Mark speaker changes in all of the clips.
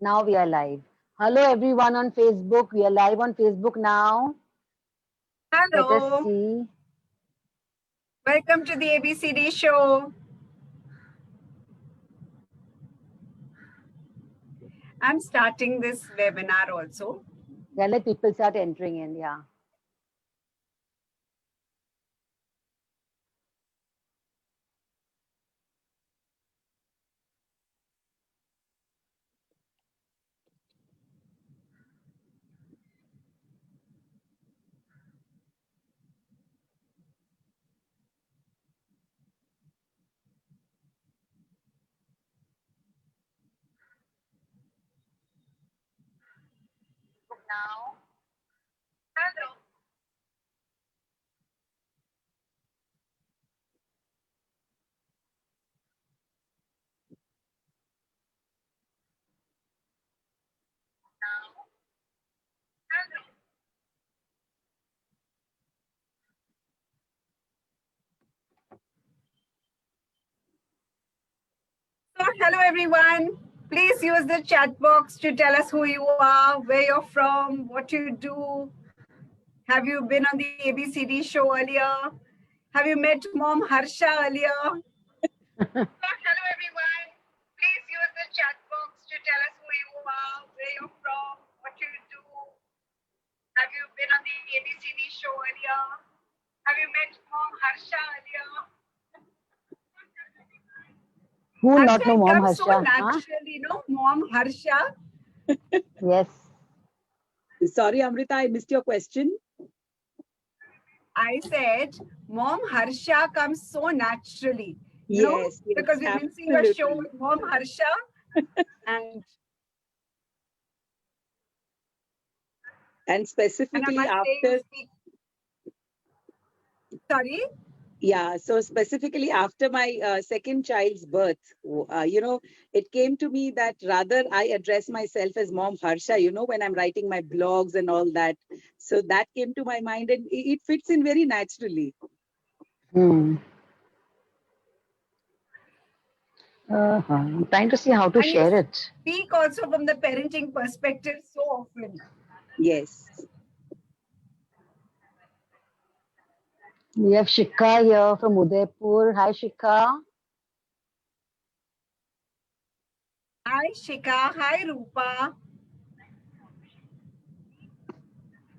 Speaker 1: Now we are live. Hello everyone on Facebook. We are live on Facebook now. Let us
Speaker 2: Hello,
Speaker 1: see.
Speaker 2: welcome to the ABCD show. I'm starting this webinar also.
Speaker 1: Yeah, let people start entering in. Yeah.
Speaker 2: Now, hello. Now, hello. So, hello everyone. Please use the chat box to tell us who you are, where you're from, what you do. Have you been on the ABCD show earlier? Have you met Mom Harsha earlier? So, hello everyone. Please use the chat box to tell us who you are, where you're from, what you do. Have you been on the ABCD show earlier? Have you met Mom Harsha earlier?
Speaker 1: Who will
Speaker 2: Harsha,
Speaker 1: not know
Speaker 2: it
Speaker 1: Mom
Speaker 2: comes so
Speaker 1: Harsha?
Speaker 2: naturally, Mom Harsha.
Speaker 1: Yes.
Speaker 3: Sorry, Amrita, I missed your question.
Speaker 2: I said, Mom Harsha comes so naturally.
Speaker 3: Yes, yes,
Speaker 2: because we've been seeing a show
Speaker 3: absolutely.
Speaker 2: with Mom Harsha.
Speaker 3: And
Speaker 2: I
Speaker 3: specifically
Speaker 2: must say, you
Speaker 3: after,
Speaker 2: speak. Sorry?
Speaker 3: yeah, so specifically after my second child's birth, it came to me that rather I address myself as Mom Harsha, when I'm writing my blogs and all that. So that came to my mind and it fits in very naturally.
Speaker 1: Hmm. I'm trying to see how to
Speaker 2: And you
Speaker 1: share it.
Speaker 2: speak also from the parenting perspective so often.
Speaker 3: Yes.
Speaker 1: We have Shikha here from Udaipur. Hi, Shikha.
Speaker 2: Hi, Shika. Hi, Rupa.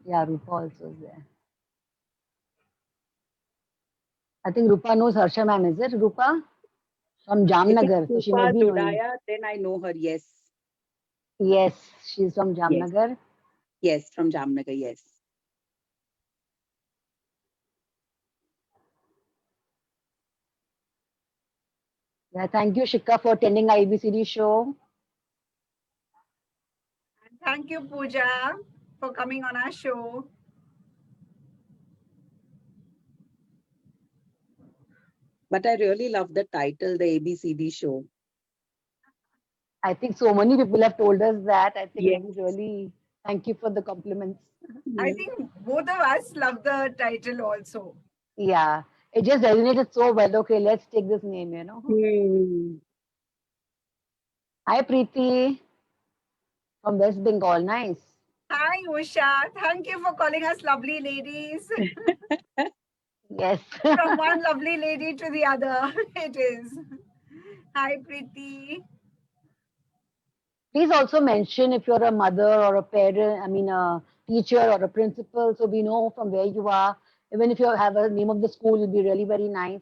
Speaker 1: Yeah, Rupa also is there. I think Rupa knows Harsha ma'am, is it, Rupa? From
Speaker 3: If it's
Speaker 1: Jamnagar, so she must
Speaker 3: Rupa
Speaker 1: be knowing.
Speaker 3: Dodaya, then I know her, yes.
Speaker 1: Yes, she's from
Speaker 3: Yes,
Speaker 1: Jamnagar.
Speaker 3: yes, from Jamnagar, yes.
Speaker 1: Yeah, thank you, Shikha, for attending our ABCD show.
Speaker 2: And thank you, Pooja, for coming on our show.
Speaker 3: But I really love the title, the ABCD show.
Speaker 1: I think so many people have told us that. I think
Speaker 3: Yes.
Speaker 1: we really thank you for the compliments.
Speaker 2: I think both of us love the title also.
Speaker 1: Yeah, it just resonated so well. Okay, let's take this name.
Speaker 3: Hmm.
Speaker 1: Hi, Preeti from West Bengal. Nice.
Speaker 2: Hi, Usha. Thank you for calling us lovely ladies.
Speaker 1: Yes.
Speaker 2: From one lovely lady to the other, it is. Hi, Preeti.
Speaker 1: Please also mention if you're a mother or a parent, I mean, a teacher or a principal, so we know from where you are. Even if you have a name of the school, it'll be really very nice.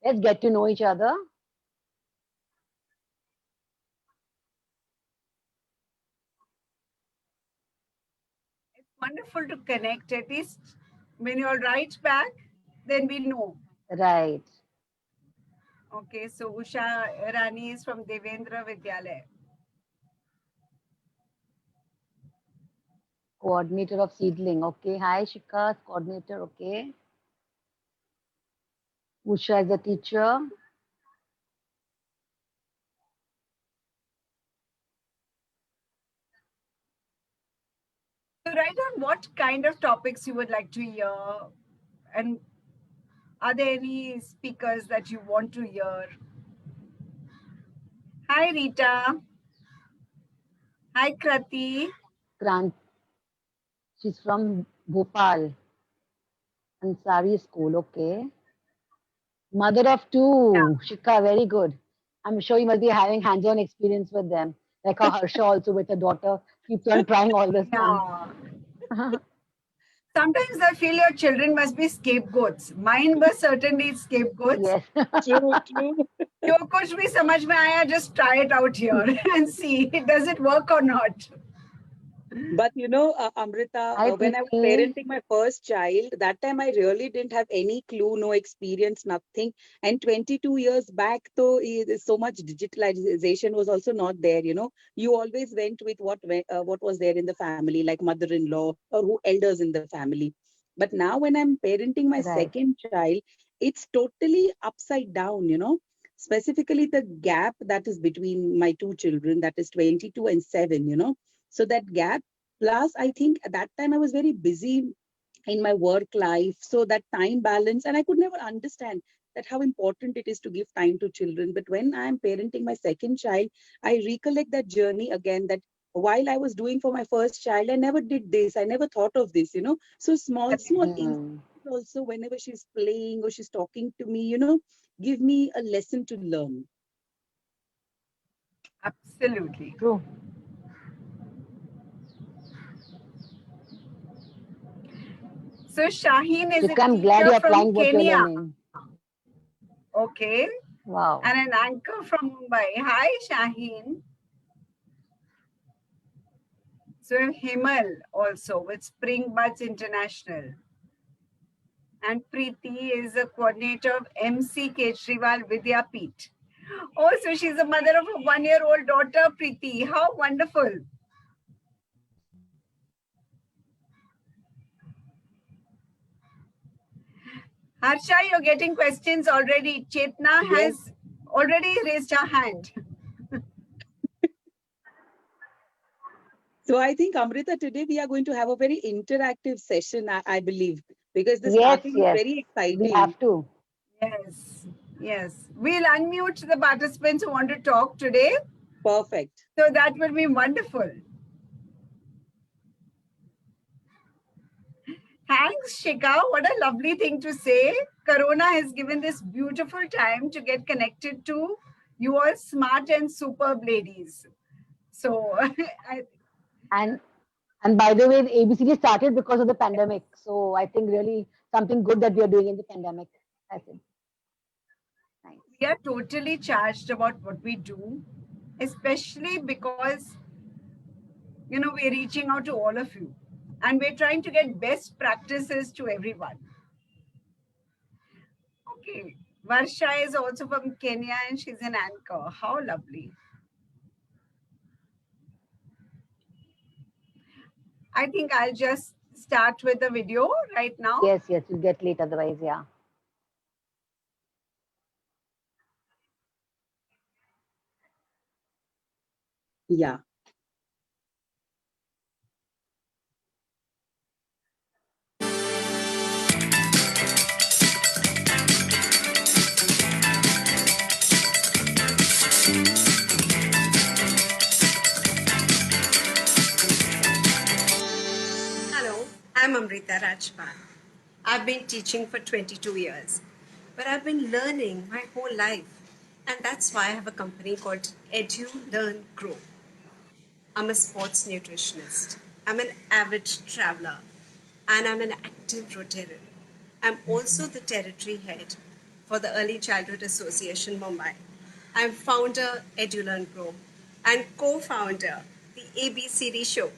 Speaker 1: Let's get to know each other.
Speaker 2: It's wonderful to connect. At least when you all write back, then we know.
Speaker 1: Right.
Speaker 2: Okay, so Usha Rani is from Devendra Vidyalaya.
Speaker 1: Coordinator of Seedling. Okay. Hi, Shika, coordinator. Okay. Usha is a teacher.
Speaker 2: So write down what kind of topics you would like to hear, and are there any speakers that you want to hear? Hi, Rita. Hi, Krati.
Speaker 1: Krant. She's from Bhopal. Ansari School. Okay. Mother of two. Shikha, very good. I'm sure you must be having hands-on experience with them. Like how Harsha also with her daughter keeps on trying all the stunts.
Speaker 2: Yeah. Sometimes I feel your children must be scapegoats. Mine were certainly scapegoats.
Speaker 1: Yes.
Speaker 3: True, true.
Speaker 2: जो कुछ भी समझ में आया, just try it out here and see does it work or not.
Speaker 3: But you know, Amrita,
Speaker 1: Hi,
Speaker 3: when I was
Speaker 1: Preeti.
Speaker 3: parenting my first child, that time I really didn't have any clue, no experience, nothing. And 22 years back, though, so much digitalization was also not there. You know, you always went with what was there in the family, like mother-in-law or who elders in the family. But now, when I'm parenting my
Speaker 1: Right.
Speaker 3: second child, it's totally upside down. You know, specifically the gap that is between my two children, that is 22 and 7. You know, so that gap. Plus, I think at that time I was very busy in my work life. So that time balance, and I could never understand that how important it is to give time to children. But when I am parenting my second child, I recollect that journey again, that while I was doing for my first child, I never did this. I never thought of this, you know. So small instances
Speaker 1: Hmm.
Speaker 3: also, whenever she's playing or she's talking to me, you know, give me a lesson to learn.
Speaker 2: Absolutely.
Speaker 1: True.
Speaker 2: So Shaheen is a
Speaker 1: Shikha, I'm glad
Speaker 2: teacher
Speaker 1: you're
Speaker 2: from
Speaker 1: applying what you're
Speaker 2: Kenya.
Speaker 1: learning.
Speaker 2: Okay.
Speaker 1: Wow.
Speaker 2: And an anchor from Mumbai. Hi, Shaheen. So Himal also with Spring Buds International. And Preeti is a coordinator of MC Kejriwal Vidyapeeth. Oh, so she's a mother of a 1-year-old daughter, Preeti. How wonderful. Harsha, you're getting questions already. Chetna
Speaker 3: Yes.
Speaker 2: has already raised her hand.
Speaker 3: So I think, Amrita, today we are going to have a very interactive session, I believe, because this
Speaker 1: Yes,
Speaker 3: topic is
Speaker 1: yes.
Speaker 3: very
Speaker 1: We
Speaker 3: exciting.
Speaker 1: have to.
Speaker 2: Yes, yes. We'll unmute the participants who want to talk today.
Speaker 3: Perfect.
Speaker 2: So that will be wonderful. Thanks, Shika. What a lovely thing to say. Corona has given this beautiful time to get connected to you all smart and superb ladies. So,
Speaker 1: And by the way, the ABCD started because of the pandemic. So I think really something good that we are doing in the pandemic. I think. Nice.
Speaker 2: we are totally charged about what we do, especially because, you know, we're reaching out to all of you and we're trying to get best practices to everyone. Okay. Varsha is also from Kenya and she's an anchor. How lovely. I think I'll just start with the video right now.
Speaker 1: Yes, yes, you'll get late otherwise, yeah.
Speaker 3: Yeah.
Speaker 4: Hello, I'm Amrita Rajpan. I've been teaching for 22 years, but I've been learning my whole life. And that's why I have a company called Edu Learn Grow. I'm a sports nutritionist. I'm an avid traveler and I'm an active Rotarian. I'm also the territory head for the Early Childhood Association Mumbai. I'm founder EduLearn Grow and co-founder the ABCD Show.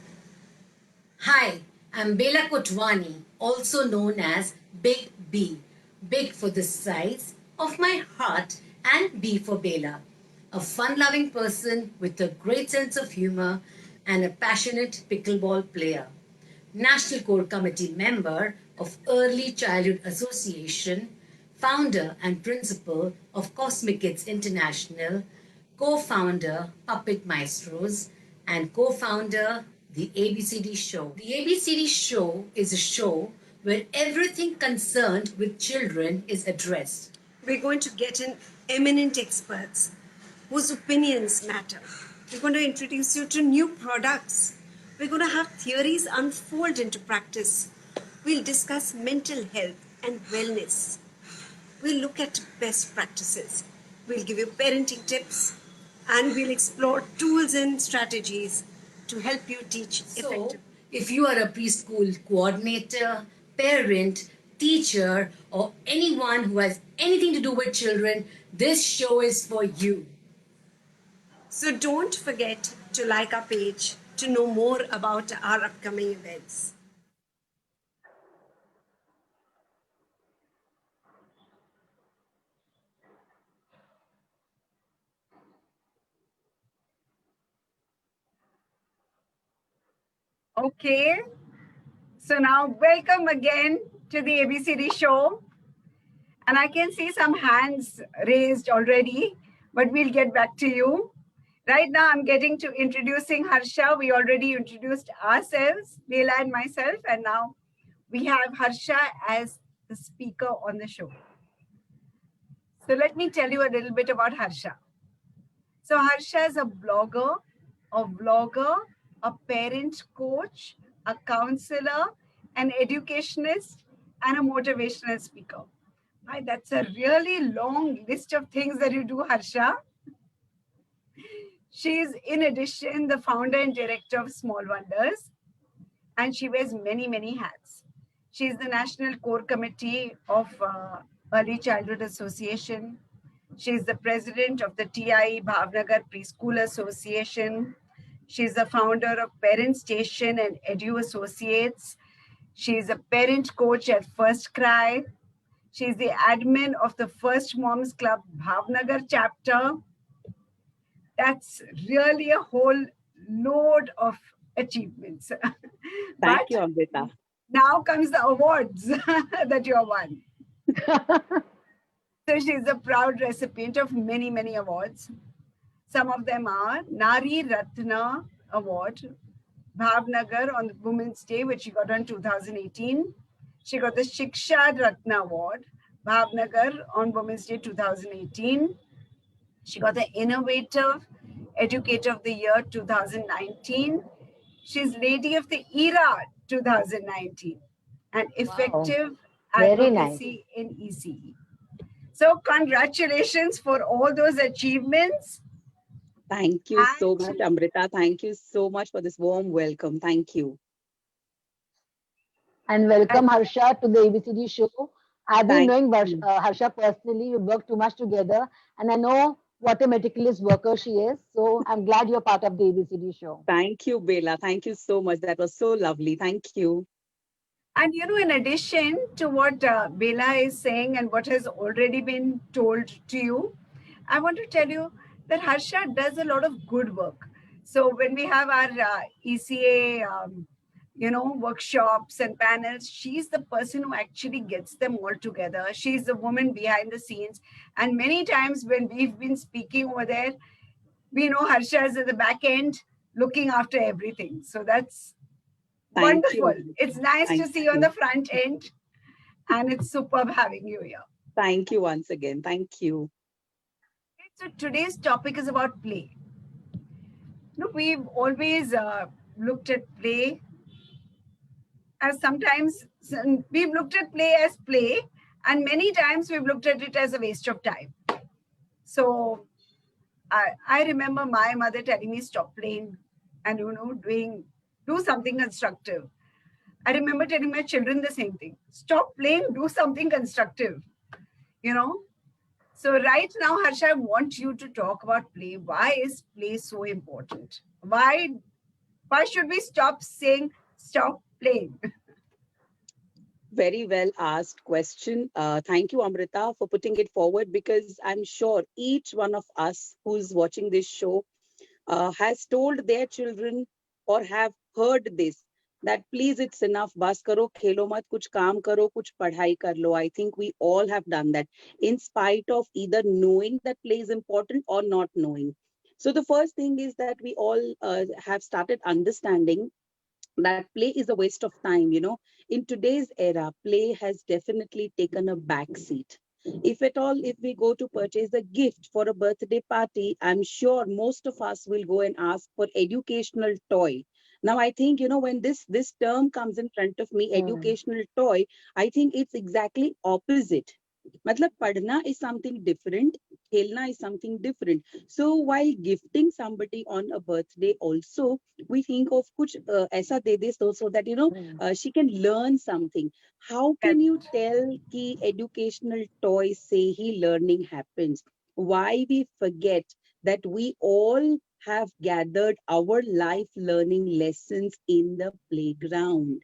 Speaker 5: Hi, I'm Bela Kotwani, also known as Big B. Big for the size of my heart and B for Bela. A fun loving person with a great sense of humor and a passionate pickleball player. National Core Committee member of Early Childhood Association, founder and principal of Cosmic Kids International, co-founder Puppet Maestros, and co-founder the ABCD Show. The ABCD Show is a show where everything concerned with children is addressed.
Speaker 4: We're going to get in eminent experts whose opinions matter. We're going to introduce you to new products. We're going to have theories unfold into practice. We'll discuss mental health and wellness. We'll look at best practices. We'll give you parenting tips and we'll explore tools and strategies to help you teach
Speaker 5: So,
Speaker 4: effectively.
Speaker 5: if you are a preschool coordinator, parent, teacher, or anyone who has anything to do with children, this show is for you.
Speaker 4: So don't forget to like our page to know more about our upcoming events.
Speaker 2: Okay. So now welcome again to the ABCD show. And I can see some hands raised already, but we'll get back to you. Right now, I'm getting to introducing Harsha. We already introduced ourselves, Leela and myself, and now we have Harsha as the speaker on the show. So let me tell you a little bit about Harsha. So Harsha is a blogger, a vlogger, a parent coach, a counselor, an educationist, and a motivational speaker. Right, that's a really long list of things that you do, Harsha. She's, in addition, the founder and director of Small Wonders, and she wears many, many hats. She's the National Core Committee of Early Childhood Association. She's the president of the TIE Bhavnagar Preschool Association. She's the founder of Parent Station and Edu Associates. She's a parent coach at First Cry. She's the admin of the First Moms Club Bhavnagar chapter. That's really a whole load of achievements.
Speaker 3: Thank you, Amrita.
Speaker 2: Now comes the awards that you have won. So she's a proud recipient of many, many awards. Some of them are Nari Ratna Award, Bhavnagar on Women's Day, which she got on 2018. She got the Shiksha Ratna Award, Bhavnagar on Women's Day 2018. She got the Innovative Educator of the Year 2019. She's Lady of the Era 2019 and Effective
Speaker 1: Very nice.
Speaker 2: Advocacy in ECE. So congratulations for all those achievements.
Speaker 3: Thank you so
Speaker 2: And-
Speaker 3: much, Amrita. Thank you so much for this warm welcome. Thank you.
Speaker 1: And welcome Harsha to the ABCD show. I've been
Speaker 3: Thank
Speaker 1: knowing
Speaker 3: you.
Speaker 1: Harsha personally. We work too much together, and I know what a meticulous worker she is. So I'm glad you're part of the ABCD show.
Speaker 3: Thank you, Bela. Thank you so much. That was so lovely. Thank you.
Speaker 2: And you know, in addition to what Bela is saying and what has already been told to you, I want to tell you that Harsha does a lot of good work. So when we have our ECA, workshops and panels, she's the person who actually gets them all together. She's the woman behind the scenes. And many times when we've been speaking over there, we know Harsha is at the back end looking after everything. So that's
Speaker 3: Thank
Speaker 2: wonderful.
Speaker 3: you.
Speaker 2: It's nice to
Speaker 3: Thank
Speaker 2: see you on
Speaker 3: you.
Speaker 2: the front end, and it's superb having you here.
Speaker 3: Thank you once again. Thank you.
Speaker 2: So today's topic is about play. We've always looked at play as we've looked at play as play, and many times we've looked at it as a waste of time. So I remember my mother telling me stop playing and do something constructive. I remember telling my children the same thing. Stop playing, do something constructive. So right now, Harsha, I want you to talk about play. Why is play so important? Why should we stop saying stop playing?
Speaker 3: Very well asked question. Thank you, Amrita, for putting it forward, because I'm sure each one of us who's watching this show has told their children or have heard this, that please, it's enough, bas karo, khelo mat, kuch kaam karo, kuch padhai kar lo. I think we all have done that, in spite of either knowing that play is important or not knowing. So the first thing is that we all have started understanding that play is a waste of time. In today's era, play has definitely taken a back seat. If at all, if we go to purchase a gift for a birthday party, I'm sure most of us will go and ask for educational toy. Now, I think, when this term comes in front of me, educational toy, I think it's exactly opposite. Matlab, padna is something different, khelna is something different. So while gifting somebody on a birthday also, we think of kuch aisa de de so that, she can learn something. How can you tell ki educational toys say he learning happens? Why we forget that we all have gathered our life learning lessons in the playground.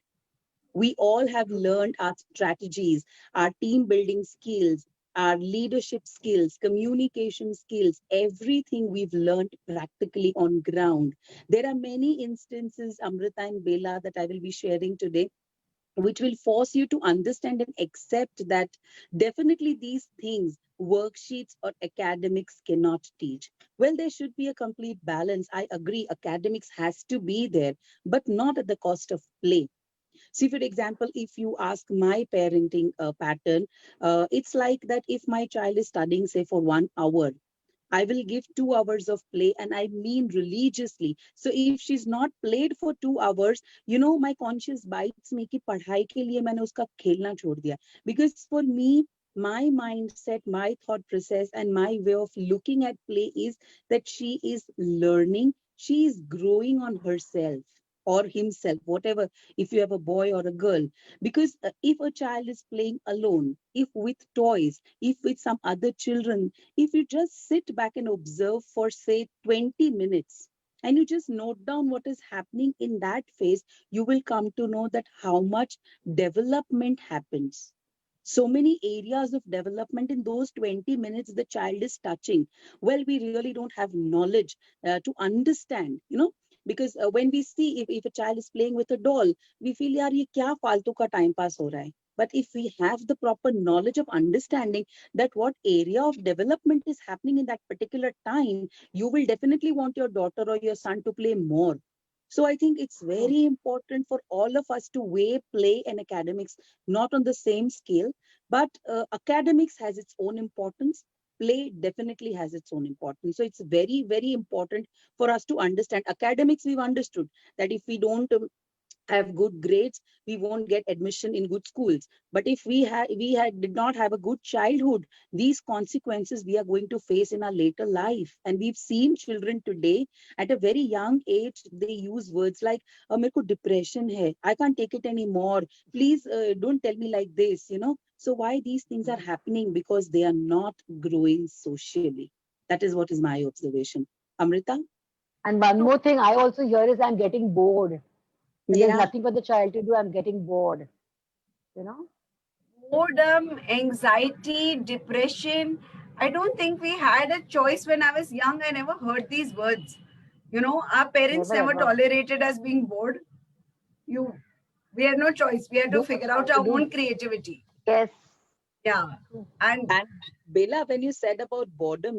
Speaker 3: We all have learned our strategies, our team building skills, our leadership skills, communication skills, everything we've learned practically on ground. There are many instances, Amrita and Bela, that I will be sharing today, which will force you to understand and accept that definitely these things, worksheets or academics cannot teach. Well, there should be a complete balance. I agree, academics has to be there, but not at the cost of play. See, for example, if you ask my parenting pattern, it's like that if my child is studying, say, for 1 hour, I will give 2 hours of play, and I mean religiously. So if she's not played for 2 hours, my conscience bites me कि पढ़ाई के लिए मैंने उसका खेलना छोड़ दिया. Because for me, my mindset, my thought process, and my way of looking at play is that she is learning, she is growing on herself or himself, whatever, if you have a boy or a girl. Because if a child is playing alone, if with toys, if with some other children, if you just sit back and observe for, say, 20 minutes, and you just note down what is happening in that phase, you will come to know that how much development happens. So many areas of development in those 20 minutes the child is touching. Well, we really don't have knowledge to understand, because when we see if a child is playing with a doll, we feel, yaar, ye kya faltu ka time pass ho raha hai. But if we have the proper knowledge of understanding that what area of development is happening in that particular time, you will definitely want your daughter or your son to play more. So I think it's very important for all of us to weigh play and academics not on the same scale, but academics has its own importance. Play definitely has its own importance. So it's very, very important for us to understand. Academics, we've understood that if we don't have good grades, we won't get admission in good schools. But if we did not have a good childhood, these consequences we are going to face in our later life. And we've seen children today at a very young age, they use words like mere ko depression hai, I can't take it anymore, please don't tell me like this. So why these things are happening? Because they are not growing socially. That is what is my observation. Amrita?
Speaker 1: And one more thing I also hear is I'm getting bored. If there's
Speaker 3: Yeah.
Speaker 1: nothing for the child to do, I'm getting bored.
Speaker 2: Boredom, anxiety, depression. I don't think we had a choice when I was young. I never heard these words. Our parents
Speaker 1: Never
Speaker 2: never
Speaker 1: ever.
Speaker 2: tolerated us being bored. We had no choice. We had to
Speaker 1: Do what
Speaker 2: figure
Speaker 1: you
Speaker 2: out
Speaker 1: want to
Speaker 2: our
Speaker 1: do.
Speaker 2: own creativity.
Speaker 1: Yes.
Speaker 2: Yeah. And
Speaker 3: And Bella, when you said about boredom,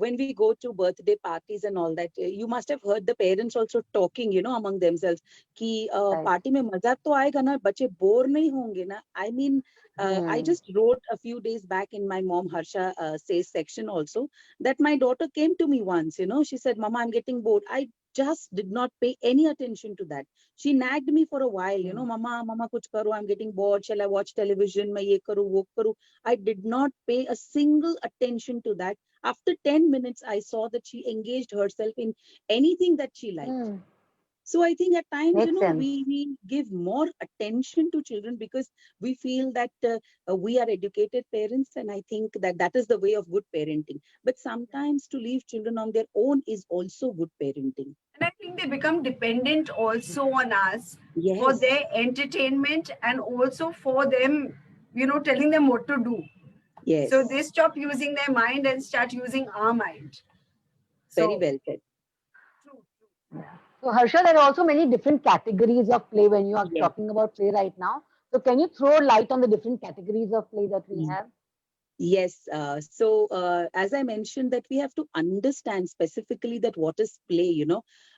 Speaker 3: when we go to birthday parties and all that, you must have heard the parents also talking, among themselves, कि
Speaker 1: Right.
Speaker 3: party में मजा तो आएगा ना, बच्चे bore नहीं होंगे ना. I mean, I just wrote a few days back in my mom Harsha says section also that my daughter came to me once, she said, Mama, I'm getting bored. I just did not pay any attention to that. She nagged me for a while, Mama, kuch karo, I'm getting bored. Shall I watch television? मैं ये करूँ, वो करूँ. I did not pay a single attention to that. After 10 minutes, I saw that she engaged herself in anything that she liked. So I think at times,
Speaker 1: Makes sense.
Speaker 3: we give more attention to children because we feel that we are educated parents, and I think that is the way of good parenting. But sometimes to leave children on their own is also good parenting.
Speaker 2: And I think they become dependent also on us
Speaker 3: Yes.
Speaker 2: for their entertainment and also for them, telling them what to do.
Speaker 3: Yes.
Speaker 2: So they stop using their mind and start using our mind.
Speaker 3: Very well said.
Speaker 1: So Harsha, there are also many different categories of play when you are
Speaker 3: Yes.
Speaker 1: talking about play right now. So can you throw light on the different categories of play that we have?
Speaker 3: Yes. As I mentioned, that we have to understand specifically that what is play,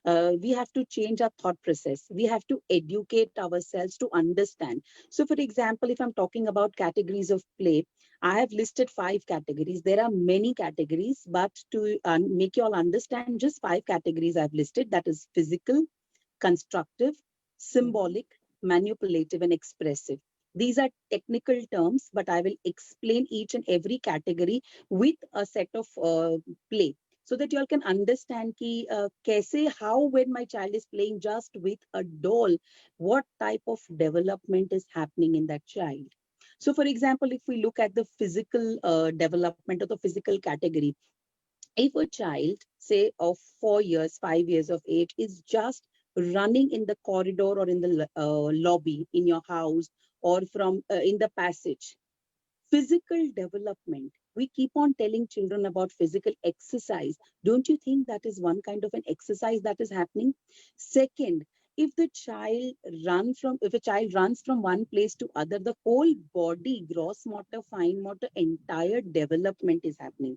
Speaker 3: we have to change our thought process. We have to educate ourselves to understand. So, for example, if I'm talking about categories of play, I have listed 5 categories. There are many categories, but to make you all understand, just 5 categories I've listed. That is physical, constructive, symbolic, manipulative, and expressive. These are technical terms, but I will explain each and every category with a set of play so that you all can understand ki, how when my child is playing just with a doll, what type of development is happening in that child. So, for example, if we look at the physical development or the physical category, if a child, say of 4 years, 5 years of age, is just running in the corridor or in the lobby in your house or from in the passage, physical development, we keep on telling children about physical exercise. Don't you think that is one kind of an exercise that is happening? Second, if a child runs from one place to other, the whole body, gross motor, fine motor, entire development is happening.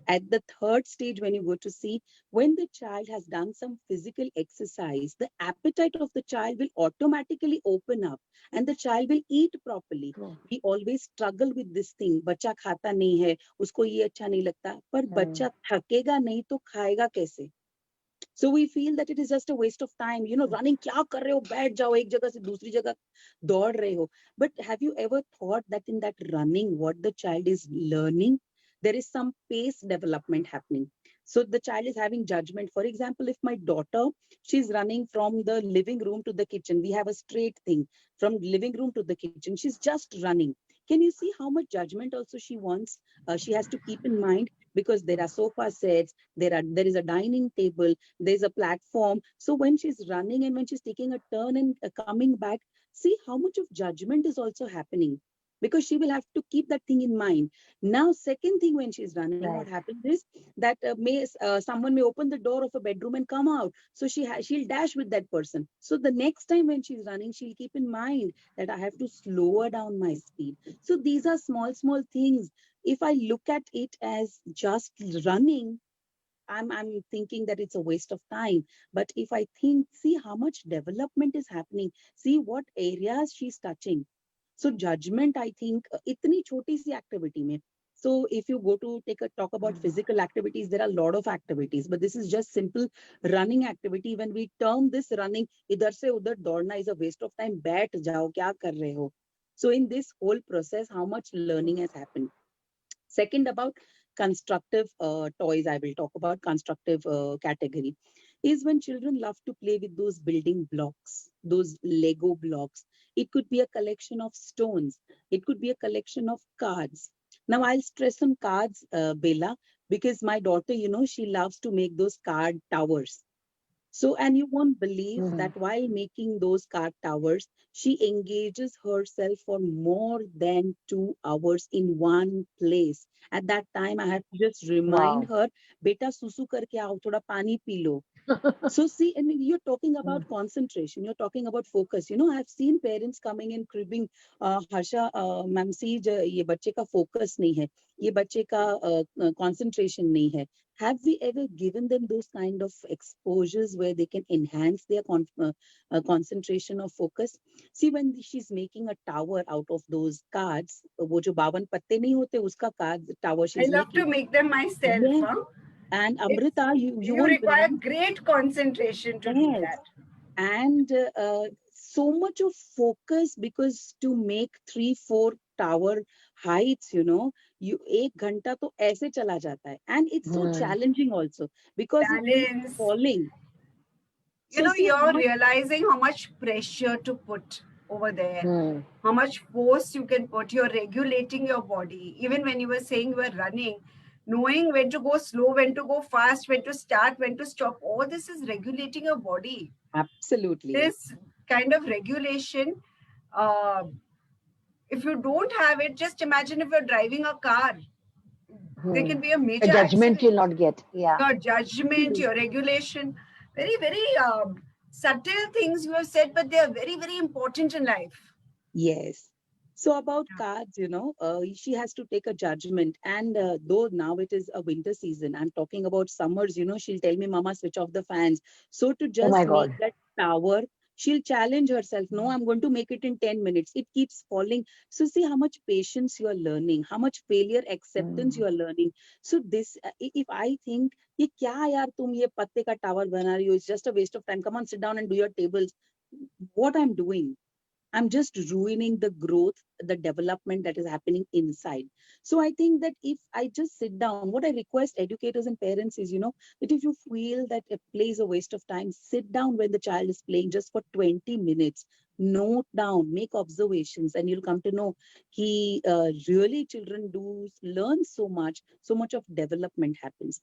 Speaker 3: At the third stage, when you go to see, when the child has done some physical exercise, the appetite of the child will automatically open up and the child will eat properly. We always struggle with this thing, बच्चा खाता नहीं है, उसको ये अच्छा नहीं लगता, पर बच्चा थकेगा नहीं तो खाएगा कैसे? So we feel that it is just a waste of time, running, क्या कर रहे हो, बैठ जाओ एक जगह से दूसरी जगह दौड़ रहे हो. But have you ever thought that in that running, what the child is learning? There is some pace development happening. So the child is having judgment. For example, if my daughter, she's running from the living room to the kitchen, we have a straight thing from living room to the kitchen. She's just running. Can you see how much judgment also she wants? She has to keep in mind because there are sofa sets, there is a dining table, there's a platform. So when she's running and when she's taking a turn and coming back, see how much of judgment is also happening because she will have to keep that thing in mind. Now, second thing, when she's running, what happens is that someone may open the door of a bedroom and come out. So she'll dash with that person. So the next time when she's running, she'll keep in mind that I have to slow down my speed. So these are small, small things. If I look at it as just running, I'm thinking that it's a waste of time. But if I see how much development is happening, see what areas she's touching. So judgment, I think, itni choti si activity mein. So if you go to talk about physical activities, there are a lot of activities, but this is just simple running activity. When we term this running, idhar se udhar daudna is a waste of time. Baith jao, kya kar rahe ho? So in this whole process, how much learning has happened? Second, about constructive toys, I will talk about constructive category, is when children love to play with those building blocks, those Lego blocks. It could be a collection of stones. It could be a collection of cards. Now, I'll stress on cards, Bella, because my daughter, she loves to make those card towers. So, and you won't believe that while making those card towers, she engages herself for more than 2 hours in one place. At that time, I have to just remind her, beta susu karke aao, thoda pani pee lo. So see, and you're talking about concentration, you're talking about focus. I've seen parents coming in cribbing, Harsha, ma'am, see, ye bacche ka focus nahi hai, ye bacche ka concentration nahi hai. Have we ever given them those kind of exposures where they can enhance their concentration or focus? See, when she's making a tower out of those cards, wo jo 52 patte nahi hote, uska card tower she's making.
Speaker 2: I love to make them myself.
Speaker 3: Yeah.
Speaker 2: Huh?
Speaker 3: And Amrita, you won't
Speaker 2: require
Speaker 3: believe,
Speaker 2: great concentration to do that.
Speaker 3: And so much of focus, because to make 3-4 tower heights, you 1 ghanta to aise chala jata hai. And it's so challenging also because it keeps falling.
Speaker 2: So you're realizing how much pressure to put over there, how much force you can put. You're regulating your body. Even when you were saying you were running, knowing when to go slow, when to go fast, when to start, when to stop, all this is regulating your body.
Speaker 3: Absolutely.
Speaker 2: This kind of regulation, if you don't have it, just imagine if you're driving a car. There can be a major
Speaker 1: judgment
Speaker 2: accident.
Speaker 1: you'll not get. Yeah.
Speaker 2: Your judgment, your regulation, very, very subtle things you have said, but they are very, very important in life.
Speaker 3: Yes. So about cards, she has to take a judgment. And though now it is a winter season, I'm talking about summers, she'll tell me, Mama, switch off the fans. So to
Speaker 1: Oh my
Speaker 3: just make
Speaker 1: God.
Speaker 3: that tower, she'll challenge herself. No, I'm going to make it in 10 minutes. It keeps falling. So see how much patience you are learning, how much failure acceptance you are learning. So this, if I think, ये क्या यार तुम ये पत्ते का tower बना रही हो, it's just a waste of time. Come on, sit down and do your tables. What I'm doing, I'm just ruining the growth, the development that is happening inside. So I think that if I just sit down, what I request educators and parents is, that if you feel that a play is a waste of time, sit down when the child is playing just for 20 minutes, note down, make observations, and you'll come to know he really children do learn so much of development happens.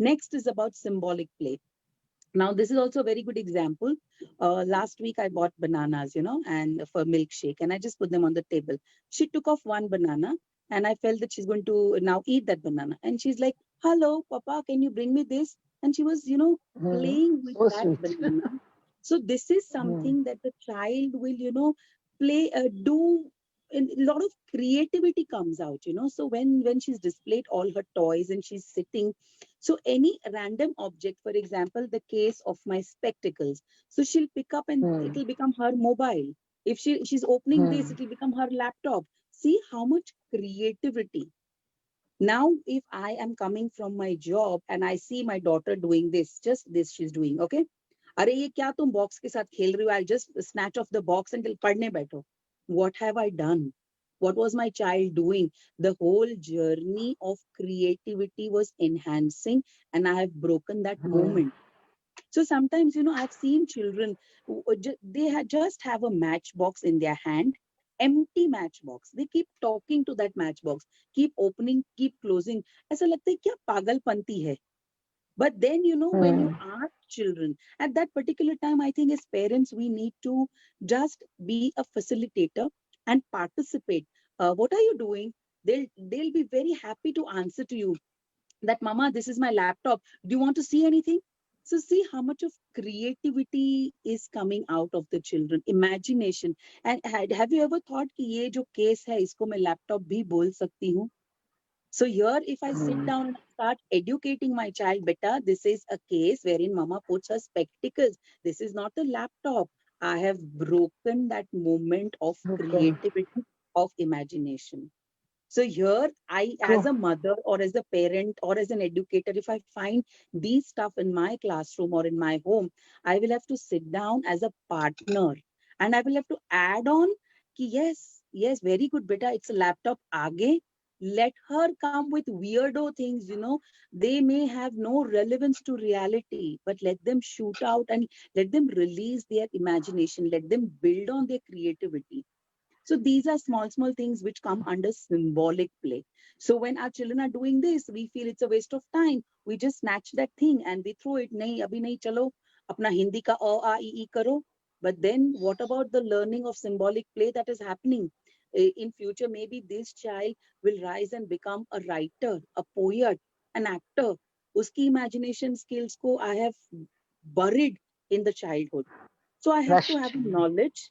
Speaker 3: Next is about symbolic play. Now, this is also a very good example. Last week, I bought bananas, and for milkshake, and I just put them on the table. She took off one banana, and I felt that she's going to now eat that banana. And she's like, "Hello, Papa, can you bring me this?" And she was, playing with
Speaker 1: So
Speaker 3: that
Speaker 1: sweet.
Speaker 3: banana. So this is something that the child will, play, do. And a lot of creativity comes out, So when she's displayed all her toys and she's sitting, so any random object, for example, the case of my spectacles. So she'll pick up and it'll become her mobile. If she's opening this, it'll become her laptop. See how much creativity. Now, if I am coming from my job and I see my daughter doing this, just this she's doing, okay? अरे ये क्या तुम box के साथ खेल रही हो? I'll just snatch off the box and पढ़ने बैठो. What have I done? What was my child doing? The whole journey of creativity was enhancing, and I have broken that moment. So sometimes, I've seen children they just have a matchbox in their hand, empty matchbox. They keep talking to that matchbox, keep opening, keep closing. ऐसा लगता है क्या पागलपंती है. But then, when you ask children at that particular time, I think as parents, we need to just be a facilitator and participate. What are you doing? They'll be very happy to answer to you that, Mama, this is my laptop. Do you want to see anything? So see how much of creativity is coming out of the children, imagination. And have you ever thought कि ये जो case है इसको मैं laptop भी बोल सकती हूँ? So here, if I sit down and start educating my child, beta, this is a case wherein Mama puts her spectacles. This is not a laptop. I have broken that moment of creativity, of imagination. So here, I, as a mother or as a parent or as an educator, if I find these stuff in my classroom or in my home, I will have to sit down as a partner and I will have to add on ki yes, very good, beta, it's a laptop. Aage, let her come with weirdo things, they may have no relevance to reality, but let them shoot out and let them release their imagination, let them build on their creativity. So these are small things which come under symbolic play. So when our children are doing this, we feel it's a waste of time. We just snatch that thing and we throw it. Nahi, abhi nahi, chalo, apna Hindi ka e karo. But then what about the learning of symbolic play that is happening? In future, maybe this child will rise and become a writer, a poet, an actor. Uski imagination skills ko I have buried in the childhood. So I have to have knowledge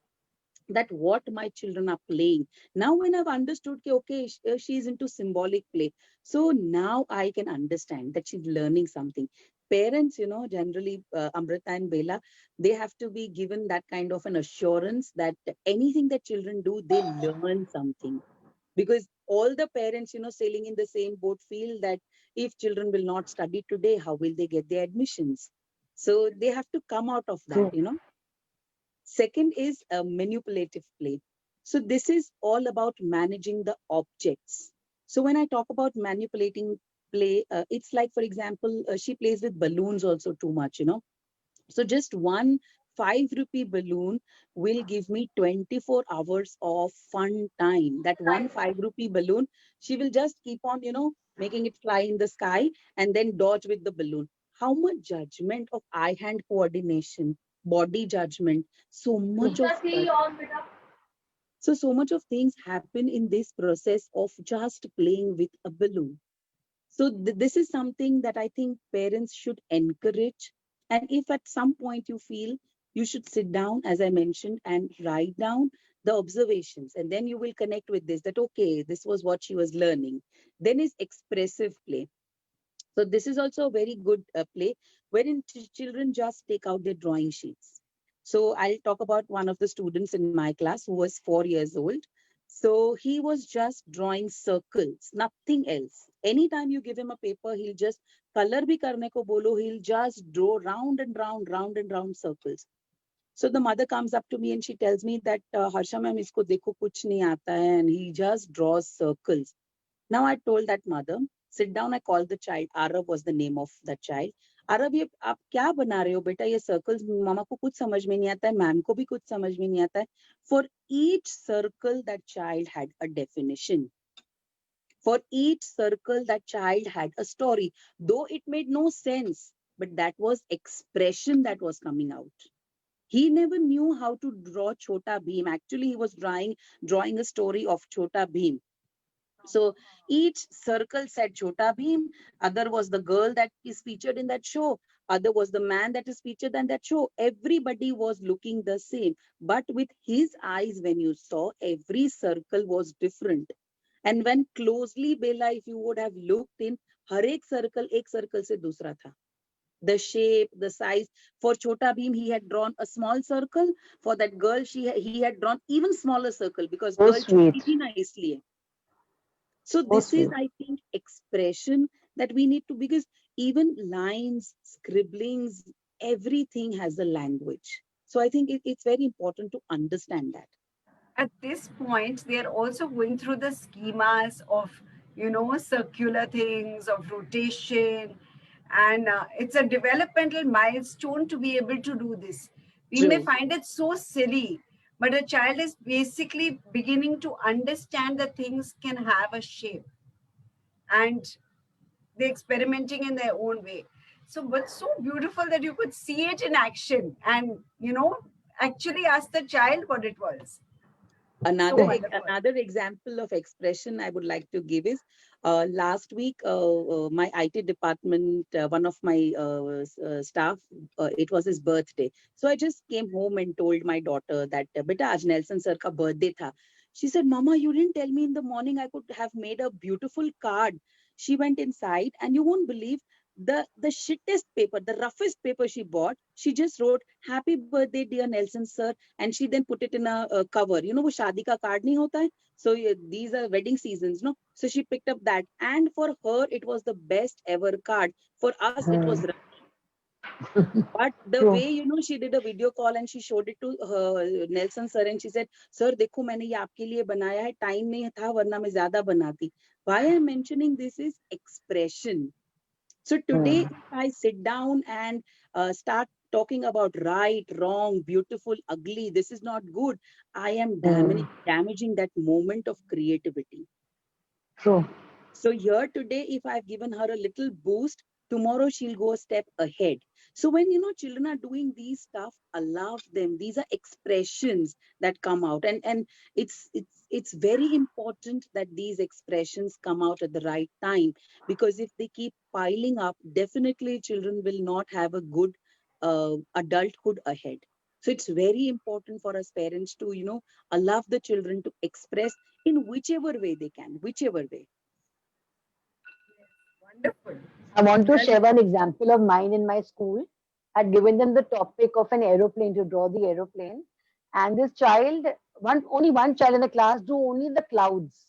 Speaker 3: that what my children are playing. Now, when I've understood, okay, she's into symbolic play. So now I can understand that she's learning something. Parents, generally, Amrita and Bela, they have to be given that kind of an assurance that anything that children do, they learn something. Because all the parents, sailing in the same boat feel that if children will not study today, how will they get their admissions? So they have to come out of that, Second is a manipulative play. So this is all about managing the objects. So when I talk about manipulating play, it's like, for example, she plays with balloons also too much, So just one 5 rupee balloon will give me 24 hours of fun time. That one 5 rupee balloon, she will just keep on, making it fly in the sky and then dodge with the balloon. How much judgment of eye-hand coordination, body judgment, so much of so much of things happen in this process of just playing with a balloon. So this is something that I think parents should encourage. And if at some point you feel you should sit down, as I mentioned, and write down the observations, and then you will connect with this, that, okay, this was what she was learning. Then is expressive play. So this is also a very good play wherein children just take out their drawing sheets. So I'll talk about one of the students in my class who was 4 years old. So he was just drawing circles, nothing else. Anytime you give him a paper, he'll just color bhi karne ko bolo, he'll just draw round and round circles. So the mother comes up to me and she tells me that Harsha ma'am, isko dekho kuch nahi aata hai, and he just draws circles. Now I told that mother, sit down. I called the child. Arav was the name of that child. Arav, ये आप क्या बना रहे हो बेटा? ये circles मामा को कुछ समझ में नहीं आता है, मैम को भी कुछ समझ में नहीं आता है. For each circle, that child had a definition. For each circle, that child had a story. Though it made no sense, but that was expression that was coming out. He never knew how to draw Chota Bheem. Actually, he was drawing a story of Chota Bheem. So each circle said Chota Bheem. Other was the girl that is featured in that show. Other was the man that is featured in that show. Everybody was looking the same. But with his eyes, when you saw, every circle was different. And when closely, Bella, if you would have looked in, har ek circle se dusra tha. The shape, the size. For Chota Bheem, he had drawn a small circle. For that girl, he had drawn even smaller circle, because
Speaker 1: So
Speaker 3: girl
Speaker 1: sweet.
Speaker 3: choti thi na isliye. So
Speaker 1: So
Speaker 3: this is,
Speaker 1: sweet.
Speaker 3: I think, expression that we need to, because even lines, scribblings, everything has a language. So I think it's very important to understand that.
Speaker 2: At this point, they are also going through the schemas of, circular things, of rotation. And it's a developmental milestone to be able to do this. We may
Speaker 3: True.
Speaker 2: find it so silly, but a child is basically beginning to understand that things can have a shape, and they're experimenting in their own way. So, what's so beautiful that you could see it in action and, actually ask the child what it was.
Speaker 3: Another
Speaker 2: wonderful.
Speaker 3: another example of expression I would like to give is last week, my IT department, one of my staff, it was his birthday. So I just came home and told my daughter that, beta, aaj Nelson sir ka birthday tha. She said, Mama, you didn't tell me in the morning. I could have made a beautiful card. She went inside, and you won't believe, the shittest paper, the roughest paper she bought, she just wrote, "Happy birthday, dear Nelson sir," and she then put it in a cover. You know, wo shaadi ka card nahi hota hai? So these are wedding seasons, no? So she picked up that, and for her, it was the best ever card. For us, it was but the
Speaker 1: True.
Speaker 3: way, she did a video call and she showed it to Nelson sir, and she said, "Sir, देखो मैंने ये आपके लिए बनाया है. Time नहीं था, वरना मैं ज़्यादा बनाती." Why I'm mentioning this is expression. So today, if I sit down and start talking about right, wrong, beautiful, ugly, this is not good, I am damaging that moment of creativity.
Speaker 1: True.
Speaker 3: So here today, if I've given her a little boost, tomorrow she'll go a step ahead. So when, children are doing these stuff, allow them. These are expressions that come out. And it's very important that these expressions come out at the right time, because if they keep piling up, definitely children will not have a good adulthood ahead. So it's very important for us parents to, allow the children to express in whichever way they can, whichever way.
Speaker 2: Wonderful.
Speaker 1: I want to share one example of mine in my school. I'd given them the topic of an aeroplane, to draw the aeroplane. And this child, only one child in the class, drew only the clouds.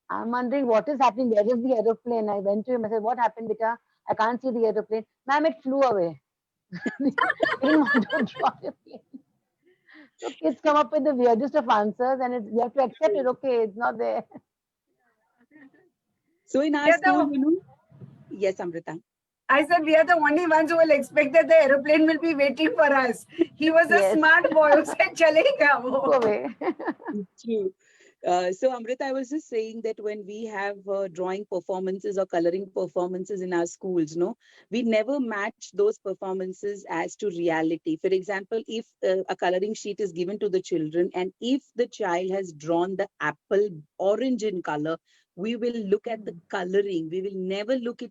Speaker 1: I'm wondering what is happening. Where is the aeroplane? I went to him. I said, "What happened, beta? I can't see the aeroplane." "Ma'am, it flew away." He didn't want to draw the plane. So kids come up with the weirdest of answers, and you have to accept it. Okay, it's not there.
Speaker 3: So in our
Speaker 2: Yeah,
Speaker 3: school, yes, Amrita.
Speaker 2: I said we are the only ones who will expect that the aeroplane will be waiting for us. He was a
Speaker 1: Yes.
Speaker 2: smart boy who said, "Chalega
Speaker 1: Flew
Speaker 2: wo."
Speaker 1: away.
Speaker 3: True. So Amrita, I was just saying that when we have drawing performances or coloring performances in our schools, we never match those performances as to reality. For example, if a coloring sheet is given to the children, and if the child has drawn the apple orange in color, we will look at the coloring. We will never look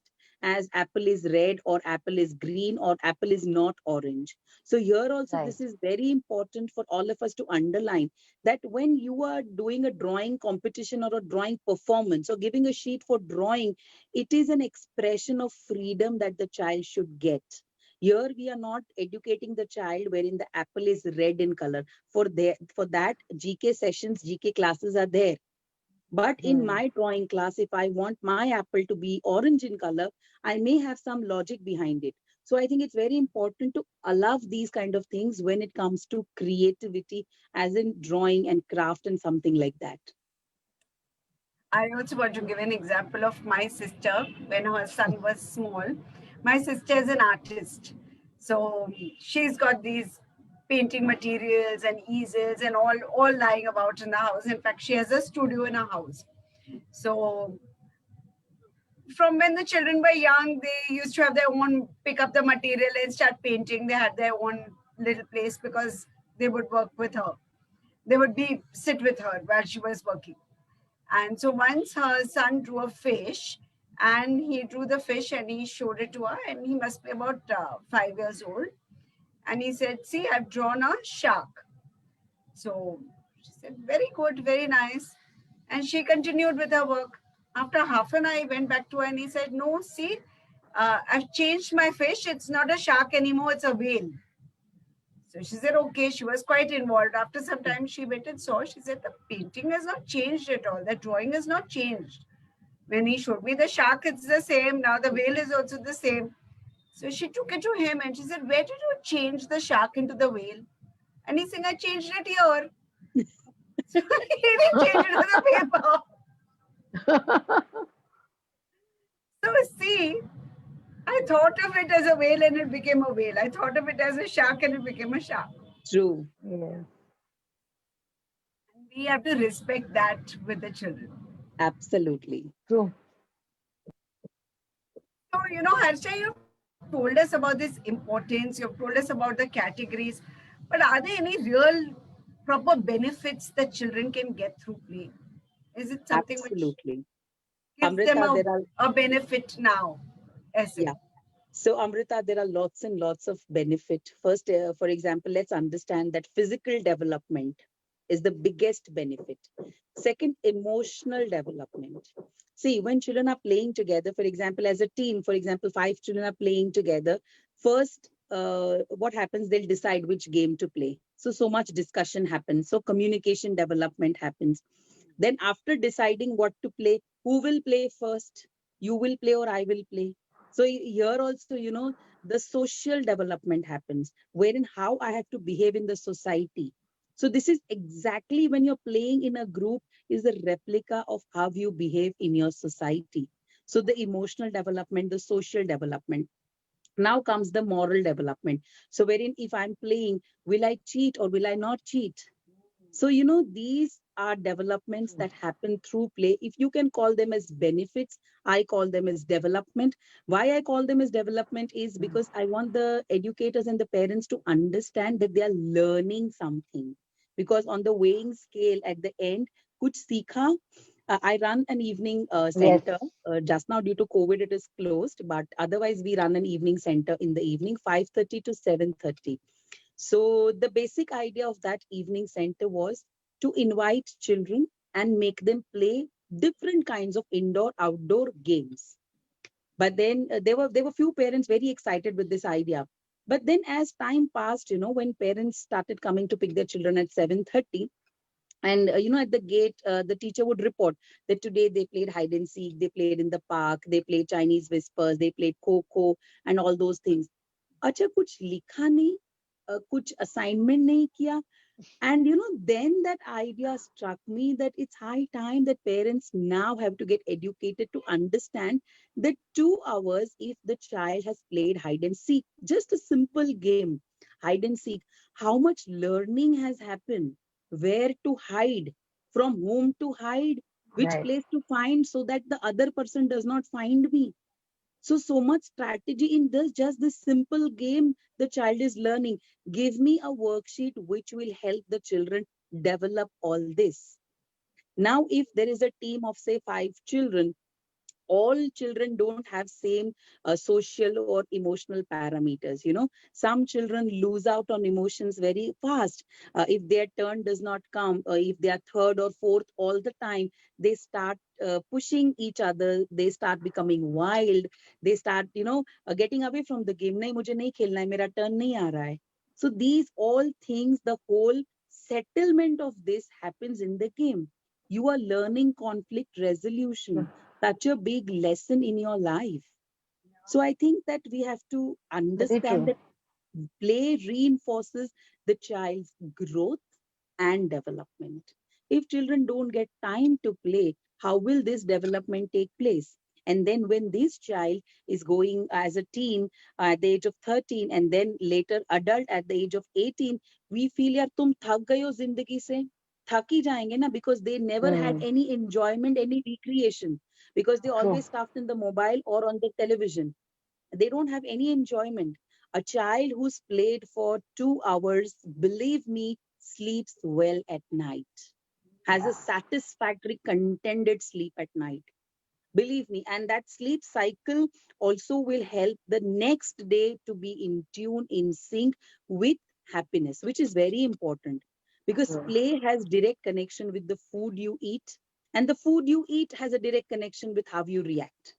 Speaker 3: as apple is red or apple is green or apple is not orange. So here also
Speaker 1: Right.
Speaker 3: this is very important for all of us to underline that when you are doing a drawing competition or a drawing performance or giving a sheet for drawing, it is an expression of freedom that the child should get. Here we are not educating the child wherein the apple is red in color. For that, GK sessions, GK classes are there. But in my drawing class, if I want my apple to be orange in color, I may have some logic behind it. So I think it's very important to allow these kind of things when it comes to creativity, as in drawing and craft and something like that.
Speaker 2: I also want to give an example of my sister when her son was small. My sister is an artist. So she's got these painting materials and easels and all lying about in the house. In fact, she has a studio in her house. So from when the children were young, they used to have their own, pick up the material and start painting. They had their own little place because they would work with her. They would sit with her while she was working. And so once her son drew a fish, and he drew the fish and he showed it to her, and he must be about 5 years old. And he said, "See, I've drawn a shark." So she said, "Very good, very nice." And she continued with her work. After half an hour, I went back to her and he said, "No, see, I've changed my fish. It's not a shark anymore, it's a whale." So she said, okay, she was quite involved. After some time, she went and saw, she said, the painting has not changed at all. The drawing has not changed. When he showed me the shark, it's the same. Now the whale is also the same. So she took it to him and she said, where did you change the shark into the whale? And he said, I changed it here. So he didn't change it to the paper. So see, I thought of it as a whale and it became a whale. I thought of it as a shark and it became a shark.
Speaker 3: True.
Speaker 1: Yeah.
Speaker 2: We have to respect that with the children.
Speaker 3: Absolutely.
Speaker 1: True.
Speaker 2: So, Harsha, you've told us about this importance, you've told us about the categories, but are there any real proper benefits that children can get through play? Is it something
Speaker 3: Absolutely.
Speaker 2: which gives them
Speaker 3: Amrita,
Speaker 2: a benefit now?
Speaker 3: yeah. So Amrita, there are lots and lots of benefit. First, for example, let's understand that physical development is the biggest benefit. Second, emotional development. See, when children are playing together, for example, as a team, for example, 5 children are playing together. First, what happens? They'll decide which game to play. So much discussion happens. So communication development happens. Then after deciding what to play, who will play first? You will play or I will play? So here also, the social development happens, wherein how I have to behave in the society. So this is exactly when you're playing in a group is a replica of how you behave in your society. So the emotional development, the social development. Now comes the moral development. So wherein if I'm playing, will I cheat or will I not cheat? So, these are developments that happen through play. If you can call them as benefits, I call them as development. Why I call them as development is because I want the educators and the parents to understand that they are learning something. Because on the weighing scale at the end, kuch sikha. I run an evening center. Just now due to COVID, it is closed. But otherwise, we run an evening center in the evening, 5:30 to 7:30. So the basic idea of that evening center was to invite children and make them play different kinds of indoor outdoor games. But then there were few parents very excited with this idea. But then as time passed, when parents started coming to pick their children at 7:30, and at the gate, the teacher would report that today they played hide and seek, they played in the park, they played Chinese whispers, they played Coco and all those things. अच्छा कुछ लिखा नहीं, कुछ assignment नहीं किया. And then that idea struck me that it's high time that parents now have to get educated to understand that 2 hours, if the child has played hide and seek, just a simple game, hide and seek, how much learning has happened, where to hide, from whom to hide, which place to find so that the other person does not find me. So much strategy in this, just this simple game the child is learning. Give me a worksheet which will help the children develop all this. Now, if there is a team of say 5 children, all children don't have same social or emotional parameters. Some children lose out on emotions very fast. If their turn does not come, if they are third or fourth all the time, they start pushing each other, they start becoming wild, they start getting away from the game. Nahi, mujhe nahi khelna hai, mera turn nahi aa raha hai. So these all things, the whole settlement of this happens in the game. You are learning conflict resolution. Such a big lesson in your life. So I think that we have to
Speaker 1: Very
Speaker 3: understand
Speaker 1: true.
Speaker 3: that play reinforces the child's growth and development. If children don't get time to play, how will this development take place? And then when this child is going as a teen at the age of 13 and then later adult at the age of 18, we feel yaar tum thak gaye ho zindagi se. Thak hi jayenge na, because they never had any enjoyment, any recreation, because they
Speaker 1: True.
Speaker 3: always stuffed in the mobile or on the television. They don't have any enjoyment. A child who's played for 2 hours, believe me, sleeps well at night, has a satisfactory, contented sleep at night. Believe me, and that sleep cycle also will help the next day to be in tune, in sync with happiness, which is very important, because play has direct connection with the food you eat, and the food you eat has a direct connection with how you react.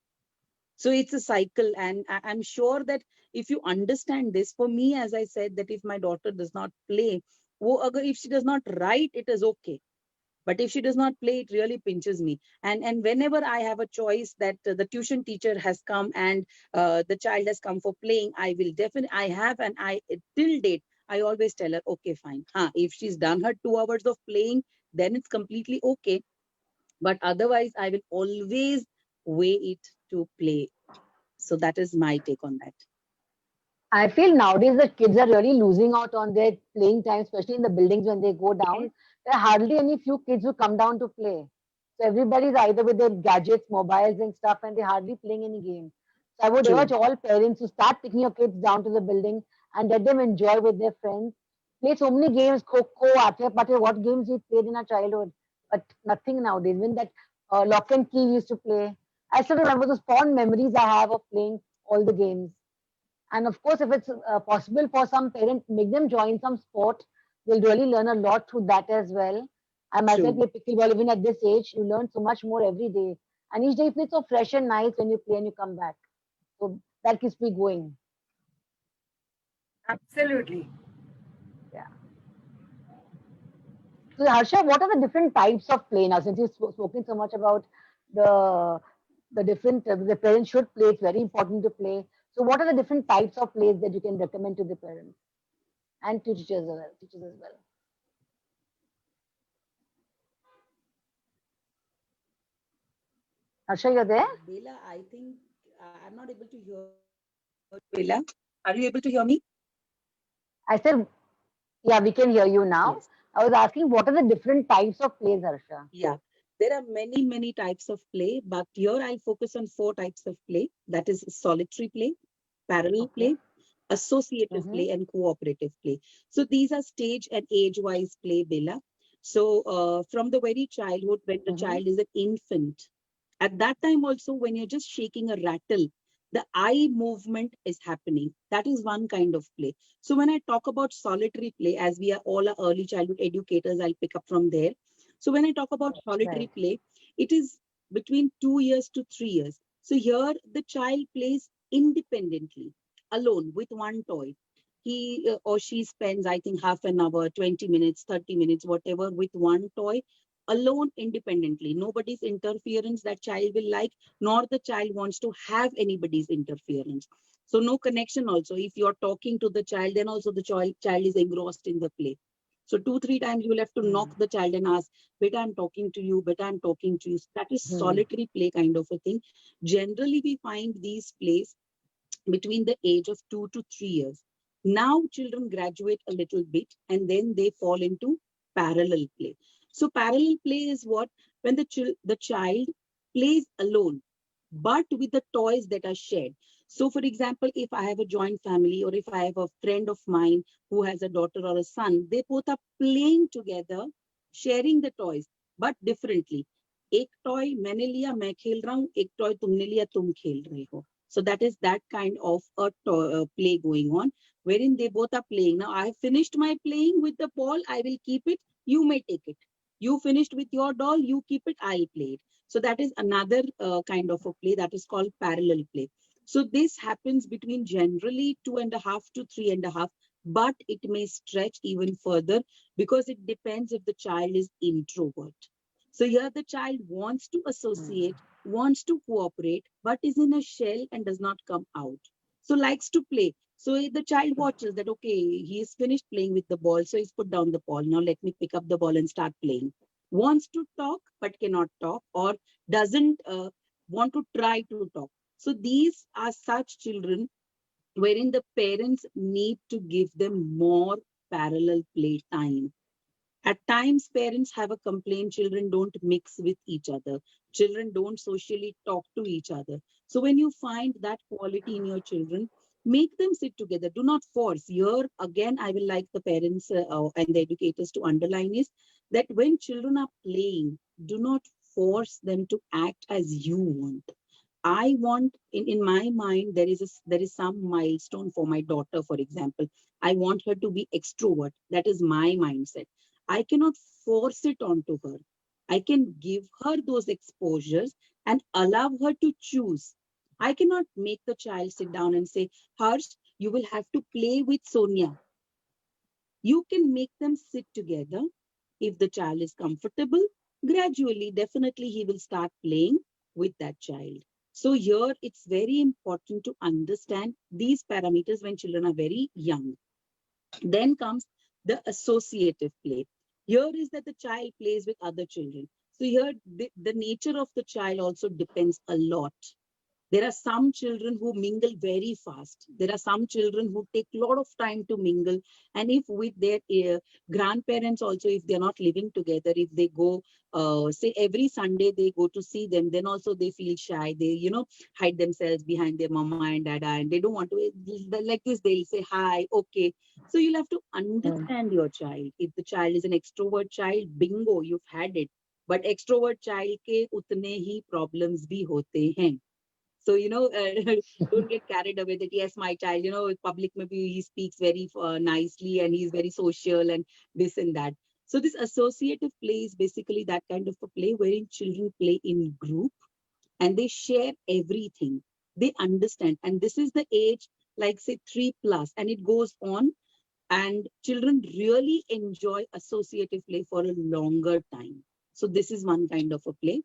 Speaker 3: So it's a cycle, and I'm sure that if you understand this, for me, as I said, that if my daughter does not play, if she does not write, it is okay. But if she does not play, it really pinches me. And whenever I have a choice that the tuition teacher has come and the child has come for playing, I will definitely, I have, and I till date, I always tell her, okay, fine. If she's done her 2 hours of playing, then it's completely okay. But otherwise, I will always weigh it to play. So that is my take on that.
Speaker 1: I feel nowadays the kids are really losing out on their playing time, especially in the buildings when they go down. There are hardly any few kids who come down to play. So everybody's either with their gadgets, mobiles and stuff, and they're hardly playing any games. So I would
Speaker 3: True.
Speaker 1: urge all parents to start taking your kids down to the building and let them enjoy with their friends. Play so many games, kho-kho, aate-paate, what games we played in our childhood, but nothing nowadays. When that lock and key we used to play. I still remember those fond memories I have of playing all the games. And of course, if it's possible for some parents, make them join some sport. They'll really learn a lot through that as well. I myself
Speaker 3: True.
Speaker 1: play pickleball even at this age. You learn so much more every day. And each day you feel so fresh and nice when you play and you come back. So that keeps me going.
Speaker 2: Absolutely.
Speaker 1: Yeah. So Harsha, what are the different types of play now? Since you've spoken so much about the different the parents should play. It's very important to play. So what are the different types of plays that you can recommend to the parents and to teachers as well? Teachers as well. Harsha, you're there?
Speaker 3: Bela, I think I'm not able to hear Bela. Are you able to hear me?
Speaker 1: I said, yeah, we can hear you now.
Speaker 3: Yes.
Speaker 1: I was asking, what are the different types of plays, Harsha?
Speaker 3: Yeah. There are many, many types of play, but here I'll focus on 4 types of play. That is solitary play, parallel
Speaker 1: Okay.
Speaker 3: play, associative play, and cooperative play. So these are stage and age-wise play, Bela. So from the very childhood, when the child is an infant, at that time also, when you're just shaking a rattle, the eye movement is happening. That is one kind of play. So when I talk about solitary play, as we are all are early childhood educators, I'll pick up from there. So when I talk about solitary
Speaker 1: Right.
Speaker 3: play, it is between 2 years to 3 years. So here the child plays independently, alone with one toy. He or she spends, I think, half an hour, 20 minutes, 30 minutes, whatever, with one toy, alone independently. Nobody's interference that child will like, nor the child wants to have anybody's interference. So no connection also. If you're talking to the child, then also the child is engrossed in the play. So 2-3 times you will have to knock the child and ask, beta, I'm talking to you, beta, I'm talking to you. That is solitary play kind of a thing. Generally, we find these plays between the age of 2 to 3 years. Now children graduate a little bit and then they fall into parallel play. So parallel play is what? When the child plays alone, but with the toys that are shared. So for example, if I have a joint family or if I have a friend of mine who has a daughter or a son, they both are playing together, sharing the toys, but differently. एक toy मैंने लिया मैं खेल रहा हूँ, एक toy तुमने लिया तुम खेल रहे हो. So that is that kind of a play going on, wherein they both are playing. Now I have finished my playing with the ball, I will keep it, you may take it. You finished with your doll, you keep it, I'll play it. So that is another kind of a play that is called parallel play. So this happens between generally 2.5 to 3.5, but it may stretch even further because it depends if the child is introvert. So here the child wants to associate, wants to cooperate, but is in a shell and does not come out. So likes to play. So if the child watches that, okay, he is finished playing with the ball, so he's put down the ball. Now let me pick up the ball and start playing. Wants to talk, but cannot talk, or doesn't want to try to talk. So these are such children wherein the parents need to give them more parallel play time. At times, parents have a complaint, children don't mix with each other. Children don't socially talk to each other. So when you find that quality in your children, make them sit together. Do not force. Here, again, I will like the parents and the educators to underline is that when children are playing, do not force them to act as you want. I want in my mind there is some milestone for my daughter, for example. I want her to be extrovert. That is my mindset. I cannot force it onto her. I can give her those exposures and allow her to choose. I cannot make the child sit down and say, Harsh, you will have to play with Sonia. You can make them sit together. If the child is comfortable, gradually, definitely he will start playing with that child. So here it's very important to understand these parameters when children are very young. Then comes the associative play. Here is that the child plays with other children. So here the nature of the child also depends a lot. There are some children who mingle very fast. There are some children who take a lot of time to mingle. And if with their grandparents also, if they're not living together, if they go, say every Sunday they go to see them, then also they feel shy. They, hide themselves behind their mama and dada, and they don't want to, like this, they'll say hi, okay. So you'll have to understand your child. If the child is an extrovert child, bingo, you've had it. But extrovert child ke utne hi problems bhi hote hain. So, don't get carried away that, yes, my child, public maybe he speaks very nicely and he's very social and this and that. So this associative play is basically that kind of a play wherein children play in group and they share everything. They understand. And this is the age, like say 3+, and it goes on. And children really enjoy associative play for a longer time. So this is one kind of a play.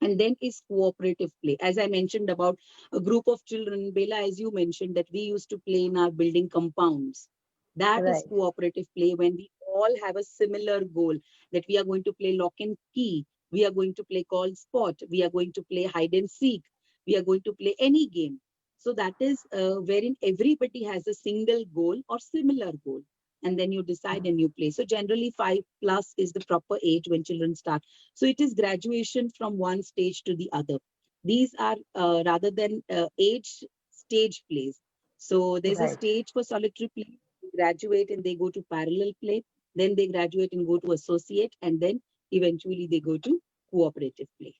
Speaker 3: And then is cooperative play. As I mentioned about a group of children, Bela, as you mentioned, that we used to play in our building compounds. That is
Speaker 1: Right.
Speaker 3: cooperative play when we all have a similar goal, that we are going to play lock and key, we are going to play call spot, we are going to play hide and seek, we are going to play any game. So that is wherein everybody has a single goal or similar goal. And then you decide and you play. So generally 5+ is the proper age when children start. So it is graduation from one stage to the other. These are rather than age stage plays. So there's a
Speaker 1: Right.
Speaker 3: stage for solitary play, they graduate and they go to parallel play, then they graduate and go to associate, and then eventually they go to cooperative play.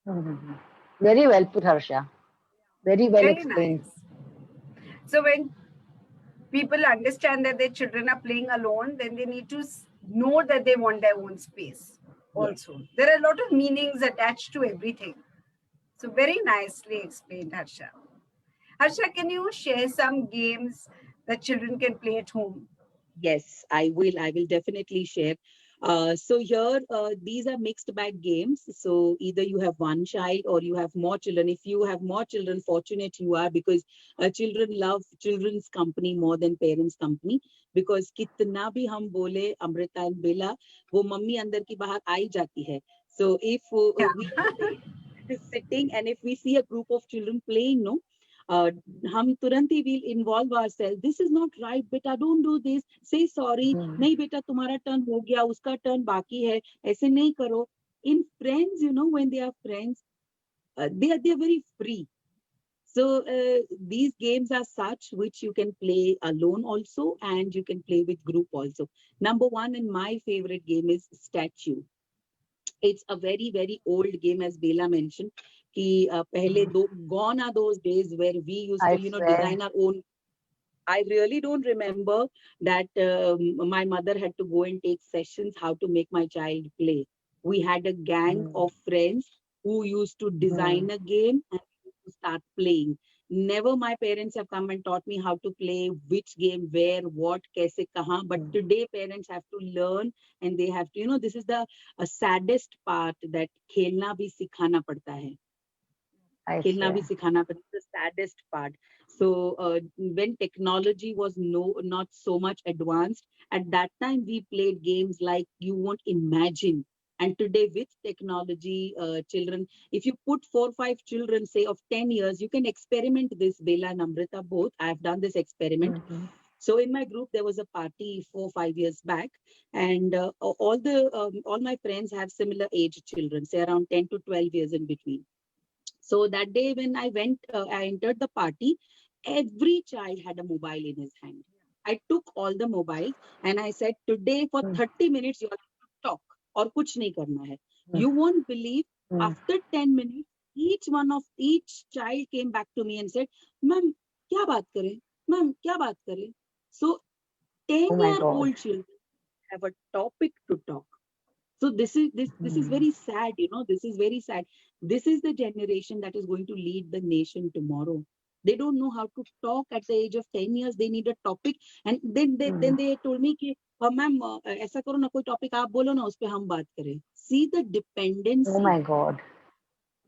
Speaker 1: Mhm. Very well put, Harsha. Very well
Speaker 2: Very
Speaker 1: explained.
Speaker 2: nice. So when people understand that their children are playing alone, then they need to know that they want their own space
Speaker 3: Yes.
Speaker 2: also. There are a lot of meanings attached to everything. So very nicely explained, Harsha. Harsha, can you share some games that children can play at home?
Speaker 3: Yes, I will. I will definitely share. So here, these are mixed bag games. So either you have one child or you have more children. If you have more children, fortunate you are, because children love children's company more than parents' company. Because kitna bhi hum bole, Amrita and Bela, wo mummy andar ki bahar aa jati hai. So if
Speaker 2: Yeah.
Speaker 3: we are sitting and if we see a group of children playing, no, हम तुरंत ही will involve ourselves. This is not right, beta. Don't do this. Say sorry.
Speaker 1: Hmm.
Speaker 3: नहीं बेटा तुम्हारा turn हो गया, उसका turn बाकी है. ऐसे नहीं करो. In friends, when they are friends, they are very free. So these games are such which you can play alone also, and you can play with group also. Number one, and my favorite game is statue. It's a very, very old game, as Bela mentioned. Gone are those days where we used
Speaker 1: I
Speaker 3: to,
Speaker 1: swear.
Speaker 3: design our own. I really don't remember that my mother had to go and take sessions how to make my child play. We had a gang of friends who used to design a game and start playing. Never my parents have come and taught me how to play, which game, where, what, kaise, kahan. But today parents have to learn and they have to, this is the saddest part, that khelna bhi sikhana padta hai.
Speaker 1: I
Speaker 3: खेलना भी
Speaker 1: swear.
Speaker 3: सिखाना पड़ता, the saddest part. So when technology was not so much advanced, at that time we played games like you won't imagine. And today with technology, children, if you put 4 or 5 children, say of 10 years, you can experiment this, Bela and Amrita both. I have done this experiment. So in my group, there was a party 4 or 5 years back, and all my friends have similar age children, say around 10 to 12 years in between. So that day when I entered the party, every child had a mobile in his hand. I took all the mobiles and I said, today for 30 minutes, you have to talk or kuch nahi karna hai. You won't believe, after 10 minutes, each child came back to me and said, Ma'am, kya baat kare? Ma'am, kya baat kare? So
Speaker 1: Oh my
Speaker 3: 10-year-old
Speaker 1: God.
Speaker 3: children have a topic to talk. So this is very sad, this is very sad. This is the generation that is going to lead the nation tomorrow. They don't know how to talk at the age of 10 years. They need a topic. And then they told me कि ma'am ऐसा करो ना, कोई topic आप बोलो ना, उस पे हम बात करें. See the
Speaker 1: Oh
Speaker 3: dependency.
Speaker 1: my God.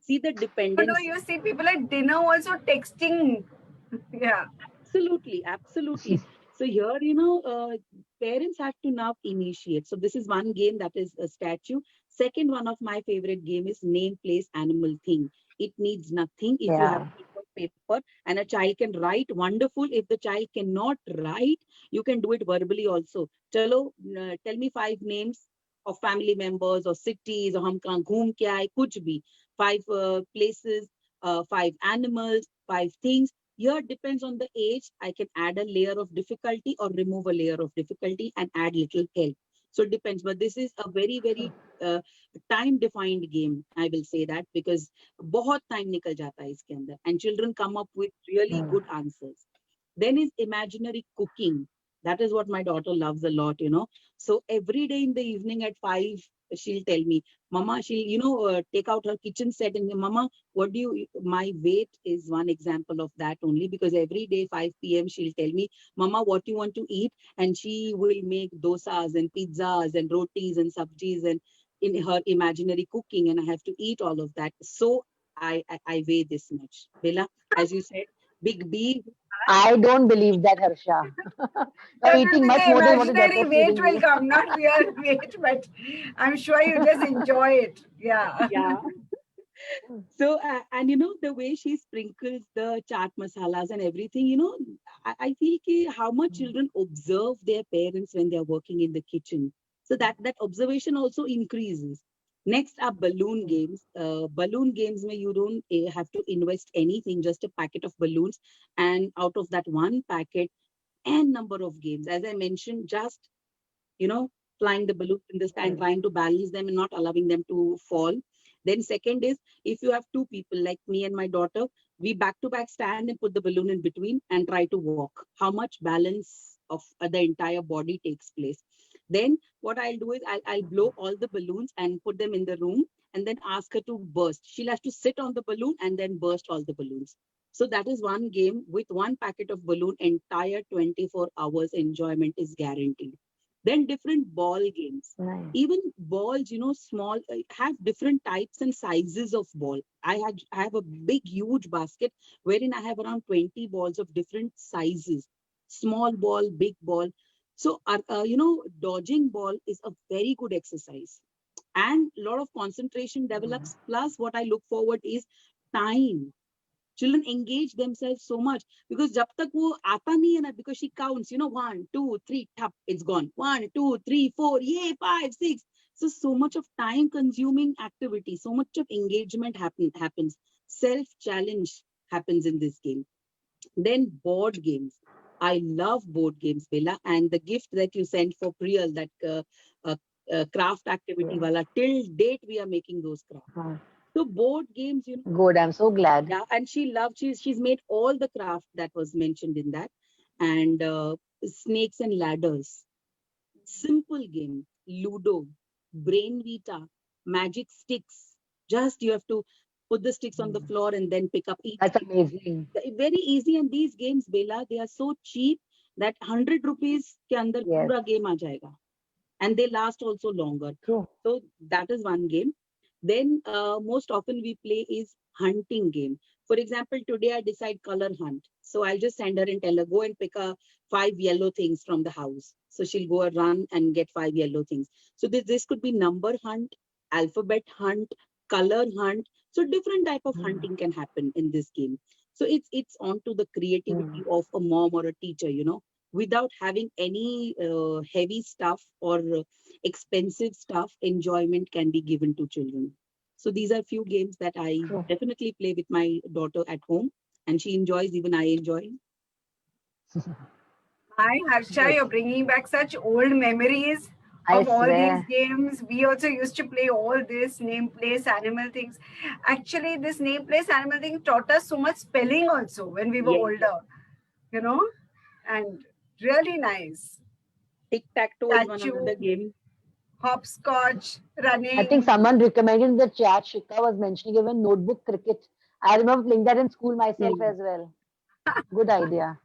Speaker 3: See the
Speaker 2: No,
Speaker 3: dependency.
Speaker 2: you see people at dinner also texting. Yeah.
Speaker 3: Absolutely, absolutely. So here, parents have to now initiate. So this is one game, that is a statue. Second one of my favorite game is name, place, animal, thing. It needs nothing. If you have
Speaker 1: Yeah.
Speaker 3: paper and a child can write, wonderful. If the child cannot write, you can do it verbally also. Chalo, tell me 5 names of family members or cities, or hum kahan ghoom ke aaye, kuch bhi. 5 places, 5 animals, 5 things. Here depends on the age. I can add a layer of difficulty or remove a layer of difficulty and add little help. So it depends. But this is a very, very time-defined game. I will say that, because बहुत time निकल जाता है इसके अंदर, and children come up with really good answers. Then is imaginary cooking. That is what my daughter loves a lot, So every day in the evening at 5, she'll tell me, Mama, she'll, take out her kitchen set and, Mama, what do you, my weight is one example of that only, because every day 5 p.m. she'll tell me, Mama, what do you want to eat? And she will make dosas and pizzas and rotis and sabjis and in her imaginary cooking, and I have to eat all of that. So I weigh this much. Bella, as you said, big B.
Speaker 1: I don't believe that, Harsha. You're
Speaker 2: That will
Speaker 1: eating
Speaker 2: be
Speaker 1: much
Speaker 2: the
Speaker 1: more than what is
Speaker 2: imaginary
Speaker 1: doctor
Speaker 2: weight
Speaker 1: feeding
Speaker 2: will
Speaker 1: you.
Speaker 2: come, not real weight, but I'm sure you just enjoy it. Yeah.
Speaker 3: Yeah. So, and the way she sprinkles the chaat masalas and everything, I feel how much children observe their parents when they're working in the kitchen. So that observation also increases. Next are balloon games. Balloon games where you don't have to invest anything, just a packet of balloons. And out of that one packet, n number of games. As I mentioned, just, flying the balloons in the sky and trying to balance them and not allowing them to fall. Then second is, if you have 2 people like me and my daughter, we back to back stand and put the balloon in between and try to walk. How much balance of the entire body takes place. Then what I'll do is I'll blow all the balloons and put them in the room and then ask her to burst. She'll have to sit on the balloon and then burst all the balloons. So that is one game with one packet of balloon, entire 24 hours enjoyment is guaranteed. Then different ball games.
Speaker 1: Nice.
Speaker 3: Even balls, small, have different types and sizes of ball. I have a big, huge basket wherein I have around 20 balls of different sizes. Small ball, big ball. So, dodging ball is a very good exercise. And a lot of concentration develops. Plus, what I look forward is time. Children engage themselves so much because jab tak wo aata nahi hai na, because she counts, 1, 2, 3, tap, it's gone. 1, 2, 3, 4, yay, 5, 6. So much of time consuming activity, so much of engagement happens. Self-challenge happens in this game. Then board games. I love board games, Bella, and the gift that you sent for Priyal, that craft activity
Speaker 1: Yeah.
Speaker 3: wala. Till date, we are making those crafts.
Speaker 1: Huh.
Speaker 3: So board games, you know,
Speaker 1: Good. I'm so glad.
Speaker 3: yeah, and she loved, she's made all the craft that was mentioned in that, and snakes and ladders, simple game, Ludo, Brain Vita, magic sticks. Just you have to put the sticks on the floor and then pick up each.
Speaker 1: That's amazing.
Speaker 3: Very easy, and these games, Bella, they are so cheap that 100 rupees ke andar
Speaker 1: Yes.
Speaker 3: pura game aa jayega, and they last also longer.
Speaker 1: True.
Speaker 3: So that is one game. Then most often we play is hunting game. For example, today I decide color hunt. So I'll just send her and tell her, go and pick 5 yellow things from the house. So she'll go and run and get 5 yellow things. So this could be number hunt, alphabet hunt, color hunt. So different type of hunting can happen in this game. So it's on to the creativity of a mom or a teacher, you know, without having any heavy stuff or expensive stuff, enjoyment can be given to children. So these are few games that I
Speaker 1: True.
Speaker 3: definitely play with my daughter at home, and she enjoys, even I enjoy.
Speaker 2: Hi, Harsha,
Speaker 1: Good.
Speaker 2: you're bringing back such old memories
Speaker 1: I
Speaker 2: of all these
Speaker 1: swear.
Speaker 2: games. We also used to play all this name, place, animal things. Actually, this name, place, animal thing taught us so much spelling also when we were
Speaker 3: Yes.
Speaker 2: older, you know, and really nice.
Speaker 3: Tic-tac-toe is one
Speaker 2: Statue,
Speaker 3: another game.
Speaker 2: hopscotch, running.
Speaker 1: I think someone recommended in the chat, Shika was mentioning even notebook cricket. I remember playing that in school myself as well. Good idea.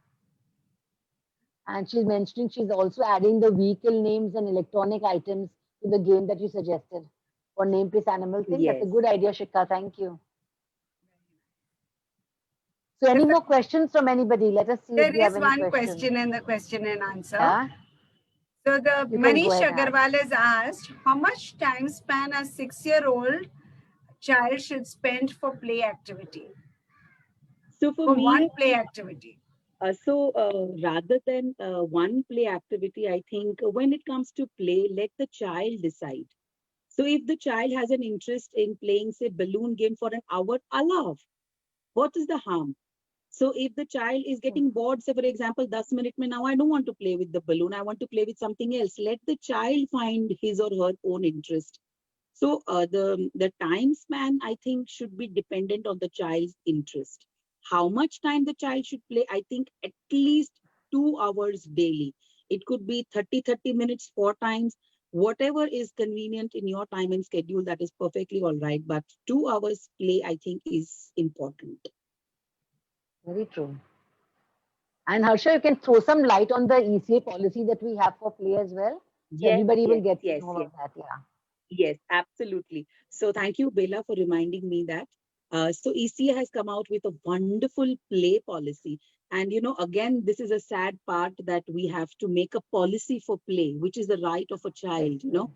Speaker 1: And she's mentioning she's also adding the vehicle names and electronic items to the game that you suggested for name, place, animal thing. That's a
Speaker 3: Yes.
Speaker 1: good idea, Shika. Thank you. So any more questions from anybody? Let us see if
Speaker 2: There
Speaker 1: we have
Speaker 2: is
Speaker 1: any
Speaker 2: one
Speaker 1: questions.
Speaker 2: question in the question and answer.
Speaker 1: Yeah?
Speaker 2: So the
Speaker 1: You can go
Speaker 2: Manish
Speaker 1: ahead and ask.
Speaker 2: Agarwal has asked, how much time span a 6-year-old child should spend for play activity?
Speaker 3: So for
Speaker 2: For
Speaker 3: me,
Speaker 2: one play activity.
Speaker 3: rather than one play activity, I think when it comes to play, let the child decide. So if the child has an interest in playing, say, balloon game for an hour, allow. What is the harm? So if the child is getting bored, say for example, 10 minutes now I don't want to play with the balloon, I want to play with something else. Let the child find his or her own interest. So the time span, I think, should be dependent on the child's interest. How much time the child should play? I think at least 2 hours daily. It could be 30 minutes 4 times. Whatever is convenient in your time and schedule, that is perfectly all right. But 2 hours play, I think, is important.
Speaker 1: Very true. And Harsha, you can throw some light on the ECA policy that we have for play as well. So
Speaker 3: Yes,
Speaker 1: everybody will get to
Speaker 3: yes,
Speaker 1: know
Speaker 3: yes.
Speaker 1: of that. Yeah.
Speaker 3: Yes, absolutely. So thank you, Bella, for reminding me that. So ECA has come out with a wonderful play policy. And, you know, again, this is a sad part that we have to make a policy for play, which is the right of a child, you know.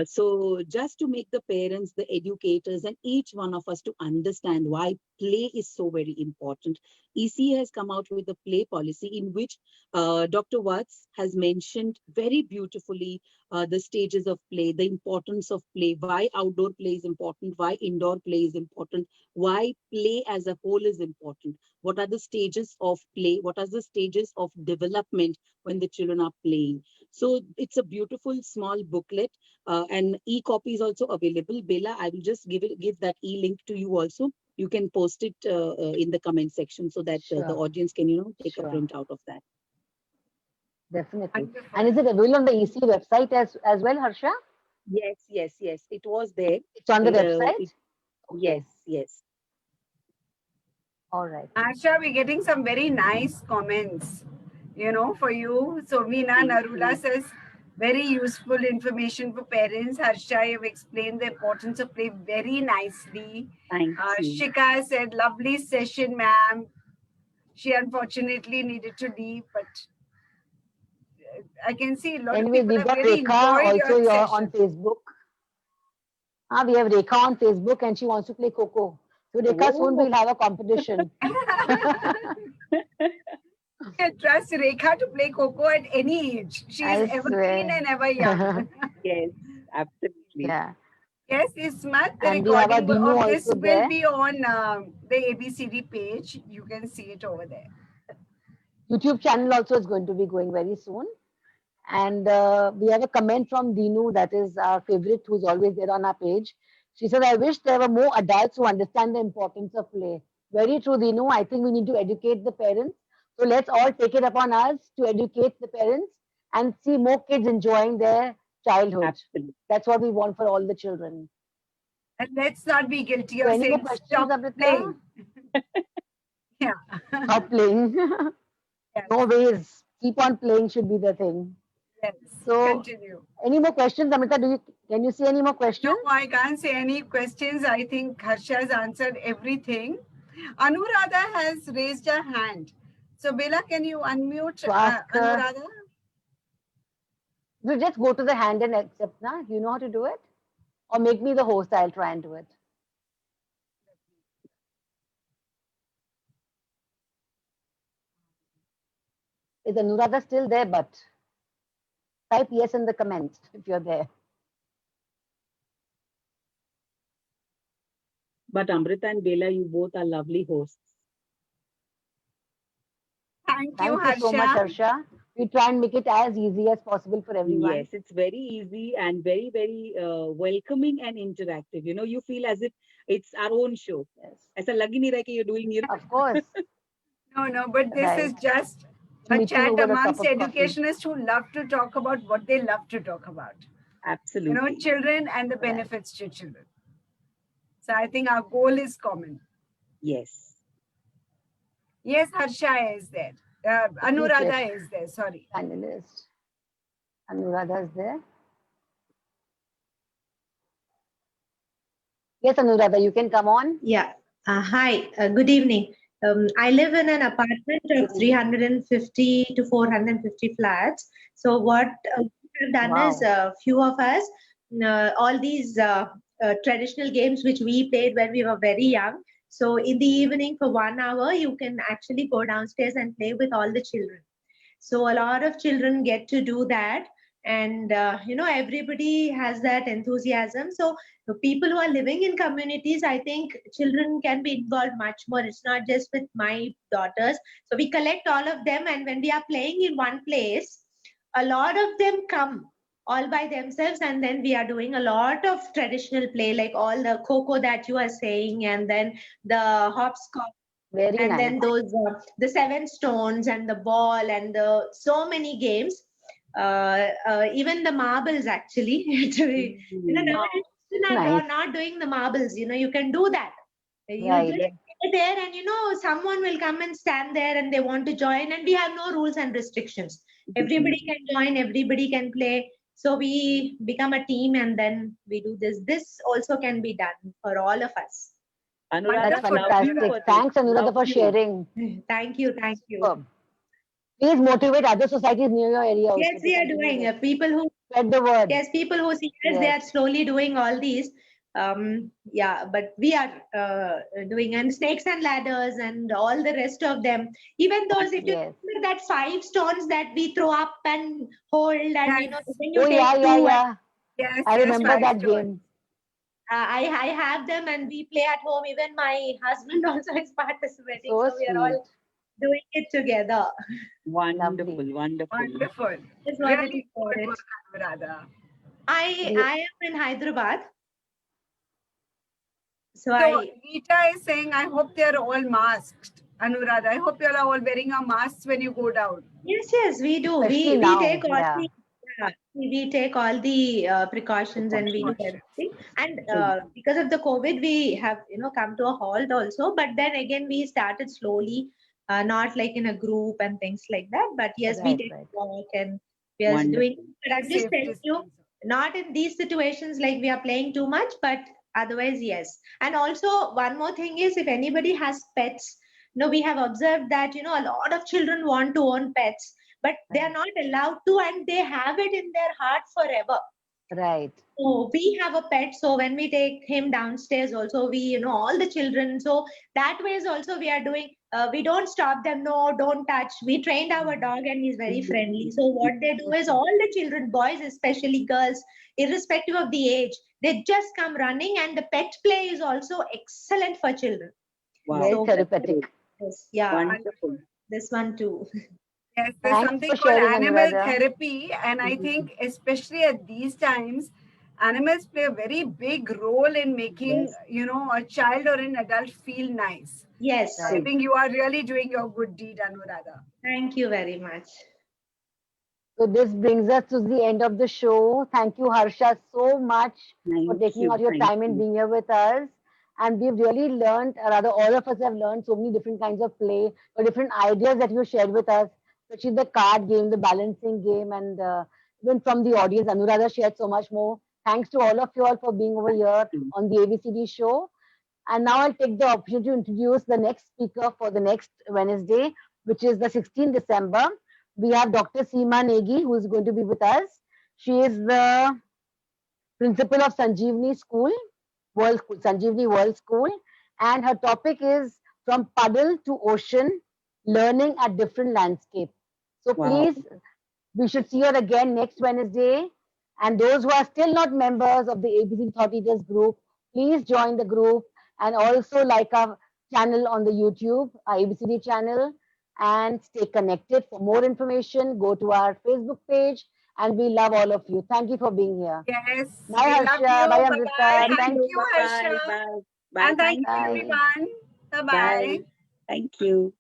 Speaker 3: So just to make the parents, the educators, and each one of us to understand why play is so very important, ECA has come out with a play policy in which Dr. Watts has mentioned very beautifully the stages of play, the importance of play, why outdoor play is important, why indoor play is important, why play as a whole is important, what are the stages of play, what are the stages of development when the children are playing. So it's a beautiful small booklet, and e-copy is also available. Bella, I will just give that e-link to you also. You can post it in the comment section so that the
Speaker 1: Sure.
Speaker 3: audience can, you know, take a
Speaker 1: Sure.
Speaker 3: print out of that.
Speaker 1: Definitely.
Speaker 2: Wonderful.
Speaker 1: And is it available on the EC website as well, Harsha?
Speaker 3: Yes, yes, yes. It was there.
Speaker 1: It's on the
Speaker 3: It,
Speaker 1: website? Okay.
Speaker 3: Yes, yes.
Speaker 1: All right.
Speaker 2: Asha, we're getting some very nice comments, you know, for you. So Meena
Speaker 3: Thank
Speaker 2: Narula
Speaker 3: you.
Speaker 2: says, very useful information for parents. Harsha, you've explained the importance of play very nicely.
Speaker 3: Thank you.
Speaker 2: Shika said, lovely session, ma'am. She unfortunately needed to leave, but I can see a lot of
Speaker 1: Anyway,
Speaker 2: people
Speaker 1: we've
Speaker 2: have
Speaker 1: got
Speaker 2: really
Speaker 1: Rekha
Speaker 2: enjoyed
Speaker 1: also
Speaker 2: your
Speaker 1: here on
Speaker 2: session.
Speaker 1: Facebook. We have Rekha on Facebook and she wants to play Coco. So Rekha, soon
Speaker 3: Oh.
Speaker 1: we'll have a competition.
Speaker 2: I trust Rekha to play Coco at any age. She is
Speaker 1: I
Speaker 2: evergreen
Speaker 1: swear.
Speaker 2: and ever young.
Speaker 3: Yes, absolutely.
Speaker 1: Yeah.
Speaker 2: Yes, Ismat, the
Speaker 1: And we have a
Speaker 2: recording
Speaker 1: Dinu
Speaker 2: of this
Speaker 1: also
Speaker 2: will
Speaker 1: there.
Speaker 2: be on the ABCD page. You can see it over there.
Speaker 1: YouTube channel also is going to be going very soon. And we have a comment from Dinu, that is our favorite, who's always there on our page. She said, I wish there were more adults who understand the importance of play. Very true, Dinu. I think we need to educate the parents. So let's all take it upon us to educate the parents and see more kids enjoying their childhood.
Speaker 3: Absolutely.
Speaker 1: That's what we want for all the children.
Speaker 2: And let's not be guilty
Speaker 1: So
Speaker 2: of
Speaker 1: any more
Speaker 2: saying
Speaker 1: questions,
Speaker 2: stop
Speaker 1: Amrita?
Speaker 2: playing. Yeah.
Speaker 1: Stop playing.
Speaker 2: Yes.
Speaker 1: No ways. Keep on playing should be the thing.
Speaker 2: Yes.
Speaker 1: So,
Speaker 2: Continue.
Speaker 1: any more questions, Amrita? Can you see any more questions?
Speaker 2: No, I can't say any questions. I think Harsha has answered everything. Anuradha has raised her hand. So, Bela, can you unmute
Speaker 1: To ask her-
Speaker 2: Anuradha?
Speaker 1: You just go to the hand and accept, na? You know how to do it? Or make me the host, I'll try and do it. Is Anuradha still there? But type yes in the comments if you're there.
Speaker 3: But Amrita and Bela, you both are lovely hosts.
Speaker 2: Thank you,
Speaker 1: Thank you
Speaker 2: Harsha.
Speaker 1: so much, Harsha. We try and make it as easy as possible for everyone.
Speaker 3: Yes, it's very easy and very, very welcoming and interactive. You know, you feel as if it's our own show.
Speaker 1: Yes.
Speaker 3: ऐसा लग ही नहीं रहा कि you're doing, you know.
Speaker 1: Of course.
Speaker 2: No, but this is
Speaker 1: Right.
Speaker 2: just a
Speaker 1: Meeting
Speaker 2: chat
Speaker 1: over a cup
Speaker 2: amongst
Speaker 1: of coffee.
Speaker 2: educationists who love to talk about what they love to talk about.
Speaker 3: Absolutely.
Speaker 2: You know, children and the benefits to children. So I think our goal is common.
Speaker 3: Yes.
Speaker 2: Yes, Harsha is there. Anuradha is there. Sorry.
Speaker 1: Panelist. Anuradha is there. Yes, Anuradha, you can come on.
Speaker 6: Yeah. Hi. Good evening. I live in an apartment of 350 to 450 flats. So what we have done is a few of us, all these traditional games which we played when we were very young. So in the evening for 1 hour, you can actually go downstairs and play with all the children. So a lot of children get to do that. And, everybody has that enthusiasm. So the people who are living in communities, I think children can be involved much more. It's not just with my daughters. So we collect all of them. And when we are playing in one place, a lot of them come all by themselves. And then we are doing a lot of traditional play, like all the coco that you are saying, and then the hopscotch.
Speaker 1: Very
Speaker 6: And
Speaker 1: nice.
Speaker 6: then those the 7 stones and the ball and the so many games, even the marbles actually. Nowadays children are
Speaker 1: Nice.
Speaker 6: not doing the marbles. You can do that. You
Speaker 1: Right.
Speaker 6: just sit there, and someone will come and stand there and they want to join, and we have no rules and restrictions. Everybody can join, everybody can play. So we become a team, and then we do this. This also can be done for all of us.
Speaker 3: Anuradha,
Speaker 1: That's
Speaker 2: Wonderful,
Speaker 1: fantastic.
Speaker 3: love you for
Speaker 1: Thanks,
Speaker 3: this.
Speaker 1: Anuradha,
Speaker 3: Love
Speaker 1: for
Speaker 3: you.
Speaker 1: sharing.
Speaker 6: Thank you.
Speaker 1: Superb. Please motivate other societies near your area also.
Speaker 6: Yes,
Speaker 1: to
Speaker 6: we are
Speaker 1: continue
Speaker 6: doing.
Speaker 1: this.
Speaker 6: People who
Speaker 1: Spread the word.
Speaker 6: Yes, people who see us, they are
Speaker 1: Yes.
Speaker 6: slowly doing all these. But we are doing, and snakes and ladders and all the rest of them. Even those, if you
Speaker 1: Yes.
Speaker 6: remember that 5 stones that we throw up and hold, and
Speaker 2: Yes.
Speaker 6: when you
Speaker 1: Oh,
Speaker 6: take
Speaker 1: yeah,
Speaker 6: 2,
Speaker 1: yeah,
Speaker 6: and,
Speaker 1: yeah.
Speaker 2: Yes,
Speaker 1: I
Speaker 2: yes,
Speaker 1: remember
Speaker 2: 5
Speaker 1: that
Speaker 2: stones.
Speaker 1: game.
Speaker 6: I have them, and we play at home. Even my husband also is participating,
Speaker 1: So
Speaker 6: so we are all doing it together.
Speaker 3: Wonderful,
Speaker 1: Lovely.
Speaker 3: wonderful.
Speaker 2: Wonderful.
Speaker 6: Just wanted
Speaker 2: Really
Speaker 6: to share
Speaker 2: good
Speaker 6: it.
Speaker 2: work, Anuradha.
Speaker 6: I am in Hyderabad. So
Speaker 2: So Rita is saying, I hope they are all masked. Anuradha, I hope you all are all wearing a mask when you go down.
Speaker 6: Yes, we do.
Speaker 1: Especially
Speaker 6: We
Speaker 1: now,
Speaker 6: take all
Speaker 1: yeah.
Speaker 6: we take all the precautions, and we do everything. And because of the COVID, we have come to a halt also. But then again, we started slowly, not like in a group and things like that. But yes, we
Speaker 1: Right,
Speaker 6: take
Speaker 1: right.
Speaker 6: walk, and we are
Speaker 3: Wonderful.
Speaker 6: doing. But I'm just
Speaker 2: Safe
Speaker 6: telling you,
Speaker 2: distance.
Speaker 6: not in these situations like we are playing too much, but otherwise yes. And also one more thing is, if anybody has pets, we have observed that a lot of children want to own pets, but they are not allowed to, and they have it in their heart forever.
Speaker 1: Right.
Speaker 6: So we have a pet, so when we take him downstairs also, we all the children, so that way is also we are doing. We don't stop them, no, don't touch. We trained our dog, and he's very friendly. So what they do is, all the children, boys especially, girls, irrespective of the age, they just come running, and the pet play is also excellent for children.
Speaker 3: Wow.
Speaker 1: Very
Speaker 6: So-
Speaker 1: therapeutic.
Speaker 6: Yes, yeah,
Speaker 3: Wonderful.
Speaker 6: this one too.
Speaker 2: Yes, there's
Speaker 1: Thanks
Speaker 2: something
Speaker 1: for
Speaker 2: called
Speaker 1: sharing,
Speaker 2: animal
Speaker 1: Anuradha.
Speaker 2: therapy, and I think especially at these times, animals play a very big role in making,
Speaker 3: Yes.
Speaker 2: a child or an adult feel nice.
Speaker 6: Yes.
Speaker 2: I think you are really doing your good deed, Anuradha.
Speaker 6: Thank you very much.
Speaker 1: So this brings us to the end of the show. Thank you, Harsha, so much for
Speaker 3: Thank
Speaker 1: taking
Speaker 3: you.
Speaker 1: out your
Speaker 3: Thank
Speaker 1: time and
Speaker 3: you.
Speaker 1: being here with us. And we've really learned, or rather, all of us have learned so many different kinds of play or different ideas that you shared with us, especially the card game, the balancing game, and even from the audience, Anuradha shared so much more. Thanks to all of you all for being over here on the ABCD show. And now I'll take the opportunity to introduce the next speaker for the next Wednesday, which is the 16th December. We have Dr. Seema Negi, who is going to be with us. She is the principal of Sanjeevani School, World School, Sanjeevani World School, and her topic is From Puddle to Ocean, Learning at Different Landscape. So
Speaker 3: Wow.
Speaker 1: please, we should see her again next Wednesday. And those who are still not members of the ABC Thought Leaders group, please join the group and also like our channel on the YouTube, our ABCD channel, and stay connected. For more information, go to our Facebook page, and we love all of you. Thank you for being here.
Speaker 2: Yes,
Speaker 1: Bye,
Speaker 2: we love
Speaker 1: Harsha.
Speaker 2: you.
Speaker 1: Bye,
Speaker 2: Bye
Speaker 1: Amrita.
Speaker 2: bye.
Speaker 3: Thank
Speaker 2: Thank
Speaker 3: you.
Speaker 2: you,
Speaker 3: Bye.
Speaker 2: Harsha.
Speaker 3: Bye. Bye.
Speaker 2: And thank
Speaker 3: Thank
Speaker 2: you,
Speaker 1: Bye.
Speaker 3: you.
Speaker 2: everyone. Bye bye.
Speaker 3: Bye. Thank you.